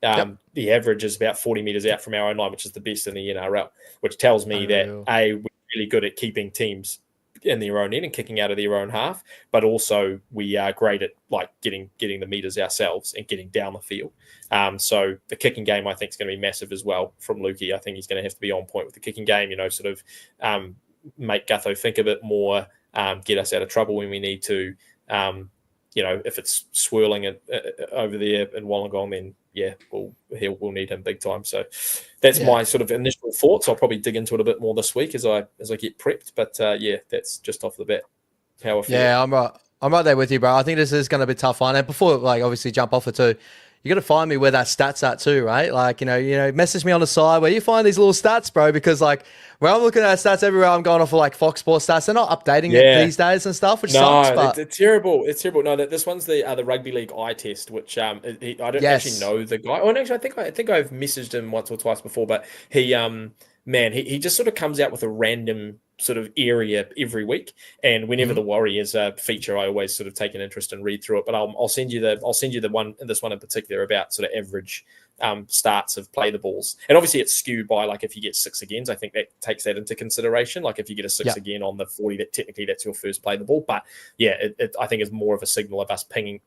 The average is about 40 meters out from our own line, which is the best in the NRL, which tells me that we're really good at keeping teams in their own end and kicking out of their own half, but also we are great at like getting the meters ourselves and getting down the field. So the kicking game, I think, is going to be massive as well from Lukey. I think he's going to have to be on point with the kicking game, sort of make Gutho think a bit more, get us out of trouble when we need to. If it's swirling over there in Wollongong, then we'll need him big time. So that's my sort of initial thoughts. I'll probably dig into it a bit more this week as I get prepped. But that's just off the bat how I feel. Yeah, I'm right there with you, bro. I think this is going to be a tough one. And before, like, obviously jump off it too, you got to find me where that stats at too, right? Like, message me on the side where you find these little stats, bro, because like when I'm looking at stats everywhere, I'm going off of like Fox Sports stats. They're not updating it these days and stuff, which sucks. But it's terrible. It's terrible. No, this one's the rugby league eye test, which I don't actually know the guy. Oh, and actually, I think I've messaged him once or twice before, but he he just sort of comes out with a random sort of area every week, and whenever the Warriors feature, I always sort of take an interest and read through it. But I'll send you the one, this one in particular, about sort of average starts of play the balls, and obviously it's skewed by like if you get 6 agains, I think that takes that into consideration. Like if you get a 6 again on the 40, that technically that's your first play the ball. But I think it's more of a signal of us putting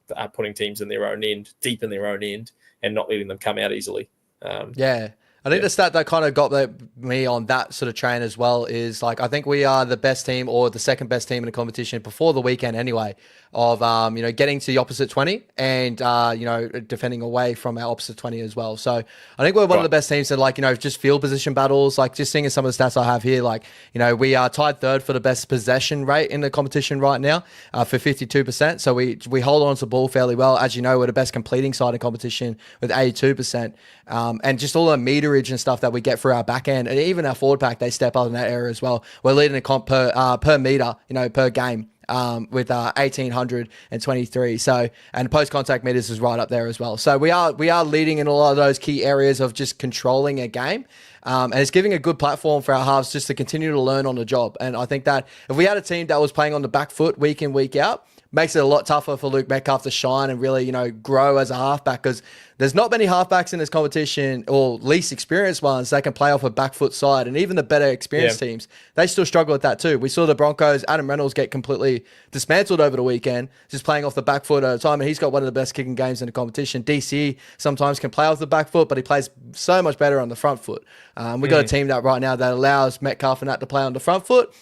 teams in their own end, deep in their own end, and not letting them come out easily. I think the stat that kind of got me on that sort of train as well is like, I think we are the best team or the second best team in the competition before the weekend anyway, of, getting to the opposite 20 and, defending away from our opposite 20 as well. So I think we're one of the best teams that like, just field position battles, like just seeing some of the stats I have here, like, we are tied third for the best possession rate in the competition right now for 52%. So we hold on to the ball fairly well. As you know, we're the best completing side in competition with 82%. And just all the meterage and stuff that we get for our back end, and even our forward pack, they step up in that area as well. We're leading the comp per meter, per game, with 1,823. So, and post contact meters is right up there as well. So we are leading in a lot of those key areas of just controlling a game. And it's giving a good platform for our halves just to continue to learn on the job. And I think that if we had a team that was playing on the back foot week in, week out, makes it a lot tougher for Luke Metcalf to shine and really, grow as a halfback, because there's not many halfbacks in this competition, or least experienced ones, that can play off a back foot side. And even the better experienced teams, they still struggle with that too. We saw the Broncos, Adam Reynolds, get completely dismantled over the weekend, just playing off the back foot at a time. And he's got one of the best kicking games in the competition. DC sometimes can play off the back foot, but he plays so much better on the front foot. We got a team that right now that allows Metcalf and that to play on the front foot.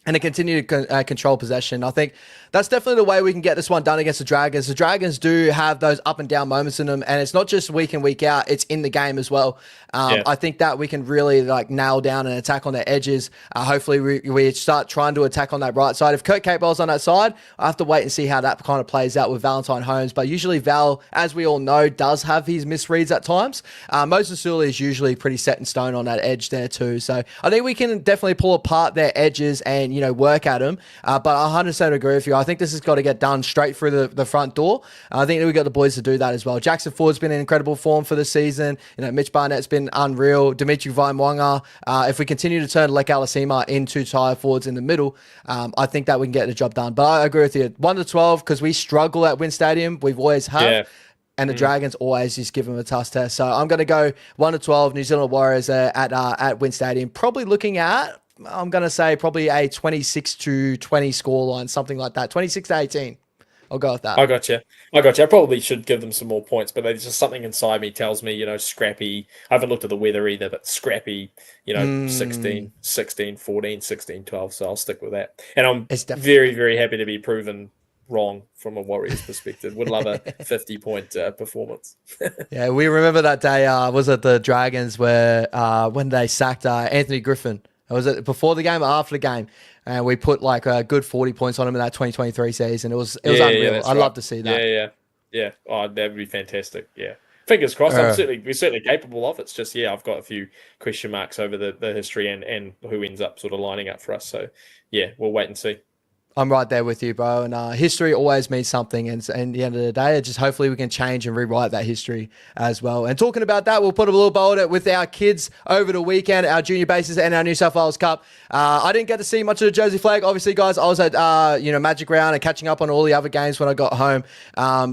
and to continue to control possession. I think that's definitely the way we can get this one done against the Dragons. The Dragons do have those up and down moments in them, and it's not just week in, week out, it's in the game as well. I think that we can really like nail down and attack on their edges. Hopefully we start trying to attack on that right side. If Kurt Capewell's on that side, I have to wait and see how that kind of plays out with Valentine Holmes. But usually Val, as we all know, does have his misreads at times. Moses Suli is usually pretty set in stone on that edge there too. So I think we can definitely pull apart their edges and, work at them. But I 100% agree with you. I think this has got to get done straight through the front door. I think we've got the boys to do that as well. Jackson Ford's been in incredible form for the season. Mitch Barnett's been unreal. Dimitri Vaimwanga. If we continue to turn Lek Alasima into tire forwards in the middle, I think that we can get the job done. But I agree with you. 1-12, because we struggle at Wynn Stadium. We've always have. Yeah. And the Dragons always just give them a tough test. So I'm going to go 1-12 New Zealand Warriors at Wynn Stadium. Probably looking at, I'm going to say probably a 26-20 scoreline, something like that. 26-18. I'll go with that. I got you. I probably should give them some more points, but there's just something inside me tells me, scrappy. I haven't looked at the weather either, but scrappy, 16, 14, 16, 12. So I'll stick with that. And I'm very, very happy to be proven wrong from a Warriors perspective. Would love a 50-point performance. Yeah, we remember that day, was it the Dragons where when they sacked Anthony Griffin? Was it before the game or after the game? And we put like a good 40 points on him in that 2023 season. It was unreal. I'd love to see that. Yeah. Oh, that would be fantastic. Yeah. Fingers crossed. We're certainly capable of it. It's just, I've got a few question marks over the history and who ends up sort of lining up for us. So, we'll wait and see. I'm right there with you, bro. And history always means something. And at the end of the day, just hopefully we can change and rewrite that history as well. And talking about that, we'll put a little bow on it with our kids over the weekend, our junior bases and our New South Wales Cup. I didn't get to see much of the Jersey Flag. Obviously, guys, I was at, Magic Round and catching up on all the other games when I got home.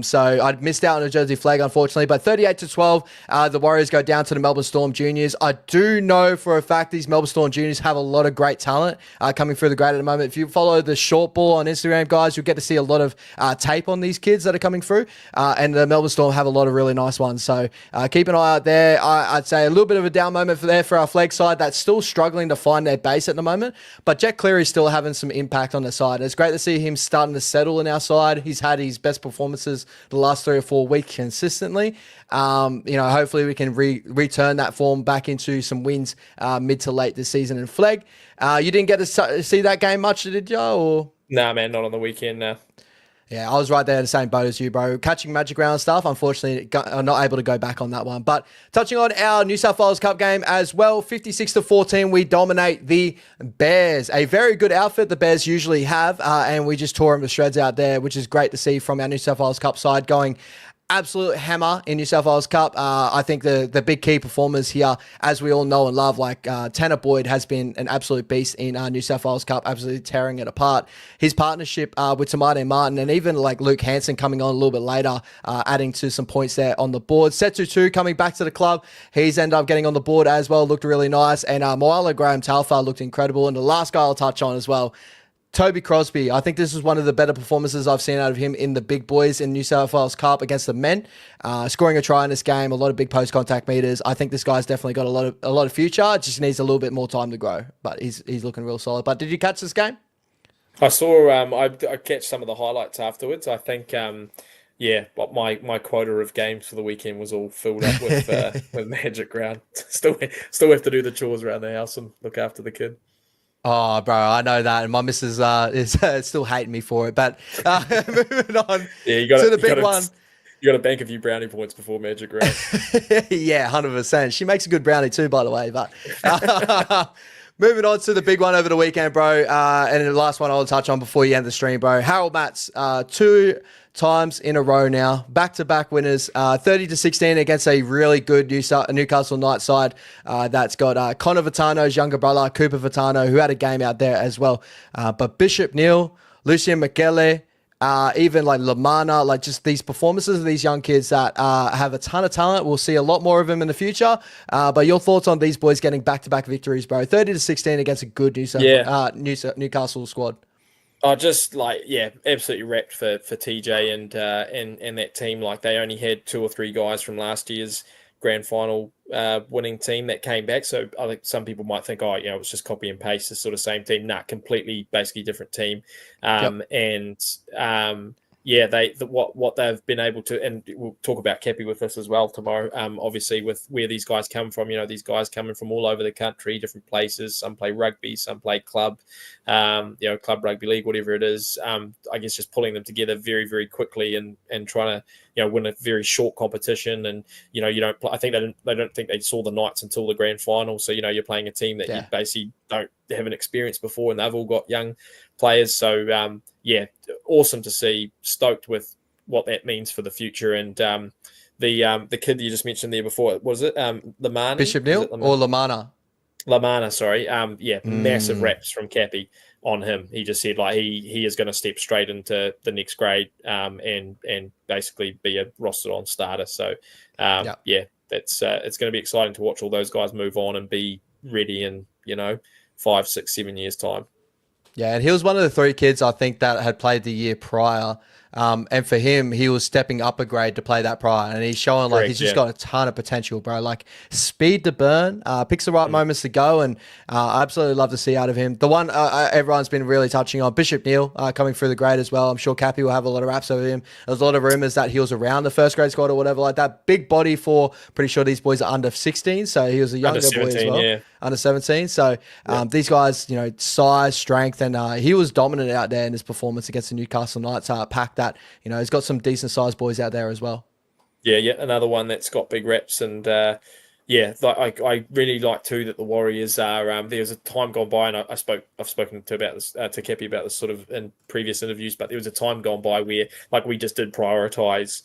So I'd missed out on the Jersey Flag, unfortunately. But 38-12, the Warriors go down to the Melbourne Storm Juniors. I do know for a fact these Melbourne Storm Juniors have a lot of great talent coming through the grade at the moment. If you follow the short ball on Instagram, guys, you'll get to see a lot of tape on these kids that are coming through. And the Melbourne Storm have a lot of really nice ones. So keep an eye out there. I'd say a little bit of a down moment for our flag side that's still struggling to find their base at the moment. But Jack Cleary's still having some impact on the side. It's great to see him starting to settle in our side. He's had his best performances the last 3 or 4 weeks consistently. Hopefully we can return that form back into some wins mid to late this season in flag. You didn't get to see that game much, did you? Or? Nah, man, not on the weekend, no. Yeah, I was right there in the same boat as you, bro. Catching Magic Round stuff, unfortunately, I'm not able to go back on that one. But touching on our New South Wales Cup game as well, 56-14, we dominate the Bears. A very good outfit the Bears usually have, and we just tore them to shreds out there, which is great to see from our New South Wales Cup side going absolute hammer in New South Wales Cup. I think the big key performers here, as we all know and love, like Tanner Boyd has been an absolute beast in New South Wales Cup, absolutely tearing it apart. His partnership with Tamate Martin and even like Luke Hansen coming on a little bit later, adding to some points there on the board. Setu coming back to the club. He's ended up getting on the board as well, looked really nice. And Moala Graham Talfa looked incredible. And the last guy I'll touch on as well, Toby Crosby. I think this is one of the better performances I've seen out of him in the big boys in New South Wales Cup against the men. Scoring a try in this game, a lot of big post contact meters. I think this guy's definitely got a lot of future. Just needs a little bit more time to grow, but he's looking real solid. But did you catch this game? I saw. I catch some of the highlights afterwards. I think. But my quota of games for the weekend was all filled up with Magic Round. Still have to do the chores around the house and look after the kid. Oh, bro, I know that, and my missus is still hating me for it. But moving on to the big one. You got to bank a few brownie points before Magic Round. Yeah, 100%. She makes a good brownie too, by the way. But moving on to the big one over the weekend, bro. And the last one I'll touch on before you end the stream, bro. Harold Matts, 2 times in a row now, back-to-back winners, 30-16 against a really good Newcastle Knights side that's got Connor Vitano's younger brother, Cooper Vitano, who had a game out there as well. But Bishop Neal, Lucien Michele, even like Lamana, like just these performances of these young kids that have a ton of talent. We'll see a lot more of them in the future. But your thoughts on these boys getting back-to-back victories, bro? 30-16 against a good Newcastle squad. Oh, just absolutely wrapped for TJ and that team. Like they only had 2 or 3 guys from last year's grand final winning team that came back. So I think some people might think, oh, it was just copy and paste, the sort of same team. Nah, completely, basically different team. What they've been able to, and we'll talk about Kepi with this as well tomorrow. Obviously, with where these guys come from, these guys coming from all over the country, different places. Some play rugby, some play club, club rugby league, whatever it is. I guess just pulling them together very, very quickly and trying to win a very short competition. And you don't. I think they don't think they saw the Knights until the grand final. So you're playing a team that you basically haven't experienced before, and they've all got young players. So awesome to see. Stoked with what that means for the future. And the kid you just mentioned there before, was it Lamani? Bishop Neal or Lamana? Lamana, sorry. Massive raps from Cappy on him. He just said he is going to step straight into the next grade and basically be a rostered on starter. So that's it's going to be exciting to watch all those guys move on and be ready in 5, 6, 7 years time. Yeah, and he was one of the 3 kids I think that had played the year prior. And for him, he was stepping up a grade to play that prior, and he's showing he's just got a ton of potential, bro. Like speed to burn, picks the right moments to go, and I absolutely love to see out of him. The one everyone's been really touching on, Bishop Neal, coming through the grade as well. I'm sure Cappy will have a lot of raps over him. There's a lot of rumors that he was around the first grade squad or whatever like that. Big body for, pretty sure these boys are under 16, so he was a younger boy as well. Yeah. Under 17. So these guys, size, strength, and he was dominant out there in his performance against the Newcastle Knights. Pack that, he's got some decent sized boys out there as well. Yeah, another one that's got big reps. And I really like too that the Warriors are. There's a time gone by, and I've spoken to about this to Kepi about this sort of in previous interviews. But there was a time gone by where we just did prioritize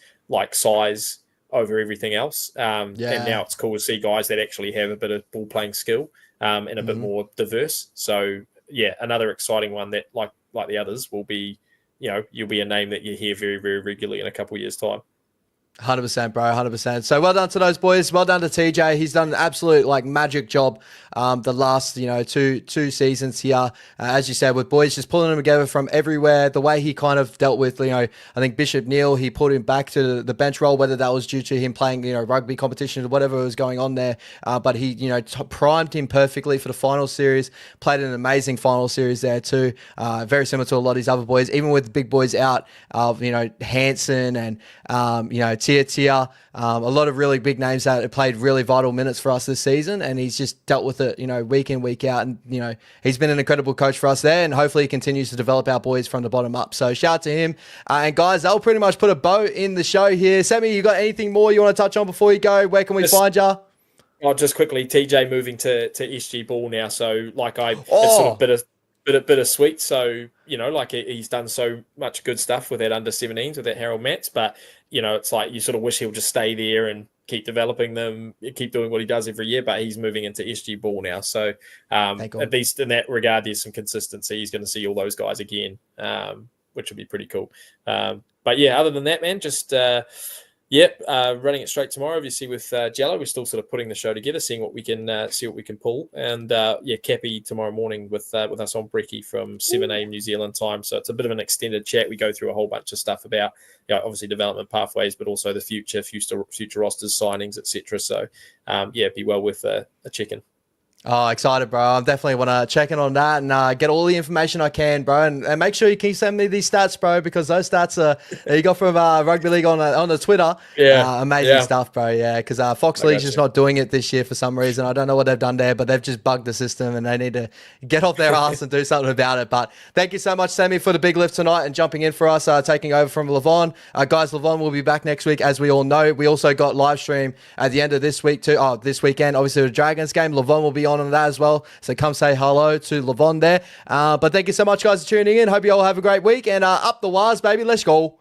size over everything else. And now it's cool to see guys that actually have a bit of ball playing skill and a bit more diverse. So another exciting one that like the others will be, you'll be a name that you hear very, very regularly in a couple of years' time. 100%, bro, 100%. So well done to those boys. Well done to TJ. He's done an absolute magic job the last two seasons here. As you said, with boys just pulling them together from everywhere. The way he kind of dealt with, I think Bishop Neal, he put him back to the bench role, whether that was due to him playing rugby competitions or whatever was going on there. But he primed him perfectly for the final series. Played an amazing final series there too. Very similar to a lot of these other boys, even with the big boys out of Hansen and Tia, a lot of really big names that have played really vital minutes for us this season, and he's just dealt with it, week in, week out, and he's been an incredible coach for us there, and hopefully he continues to develop our boys from the bottom up. So shout out to him, and guys, that'll pretty much put a bow in the show here. Sammy, you got anything more you want to touch on before you go? Where can we find you? Oh, just quickly, TJ moving to SG Ball now, so it's sort of bittersweet. So he's done so much good stuff with that under 17s with that Harold Matts, but it's you sort of wish he'll just stay there and keep developing them, keep doing what he does every year. But he's moving into SG Ball now, so at least in that regard, there's some consistency. He's going to see all those guys again, which would be pretty cool. But other than that, man, just. Running it straight tomorrow. Obviously, with Jello, we're still sort of putting the show together, seeing what we can pull. And Cappy tomorrow morning with us on Brekkie from 7 a.m. New Zealand time. So it's a bit of an extended chat. We go through a whole bunch of stuff about obviously development pathways, but also the future rosters, signings, etc. So be well with a check-in. Oh, excited, bro. I definitely want to check in on that and get all the information I can, bro. And make sure you keep sending me these stats, bro, because those stats you got from Rugby League on the Twitter. Amazing stuff, bro. Yeah, because Fox League's just not doing it this year for some reason. I don't know what they've done there, but they've just bugged the system and they need to get off their ass and do something about it. But thank you so much, Sammy, for the big lift tonight and jumping in for us, taking over from Laban. Guys, Laban will be back next week, as we all know. We also got live stream at the end of this week too. This weekend, obviously, the Dragons game. Laban will be on that as well. So come say hello to Laban there. But thank you so much, guys, for tuning in. Hope you all have a great week. And up the wires, baby. Let's go.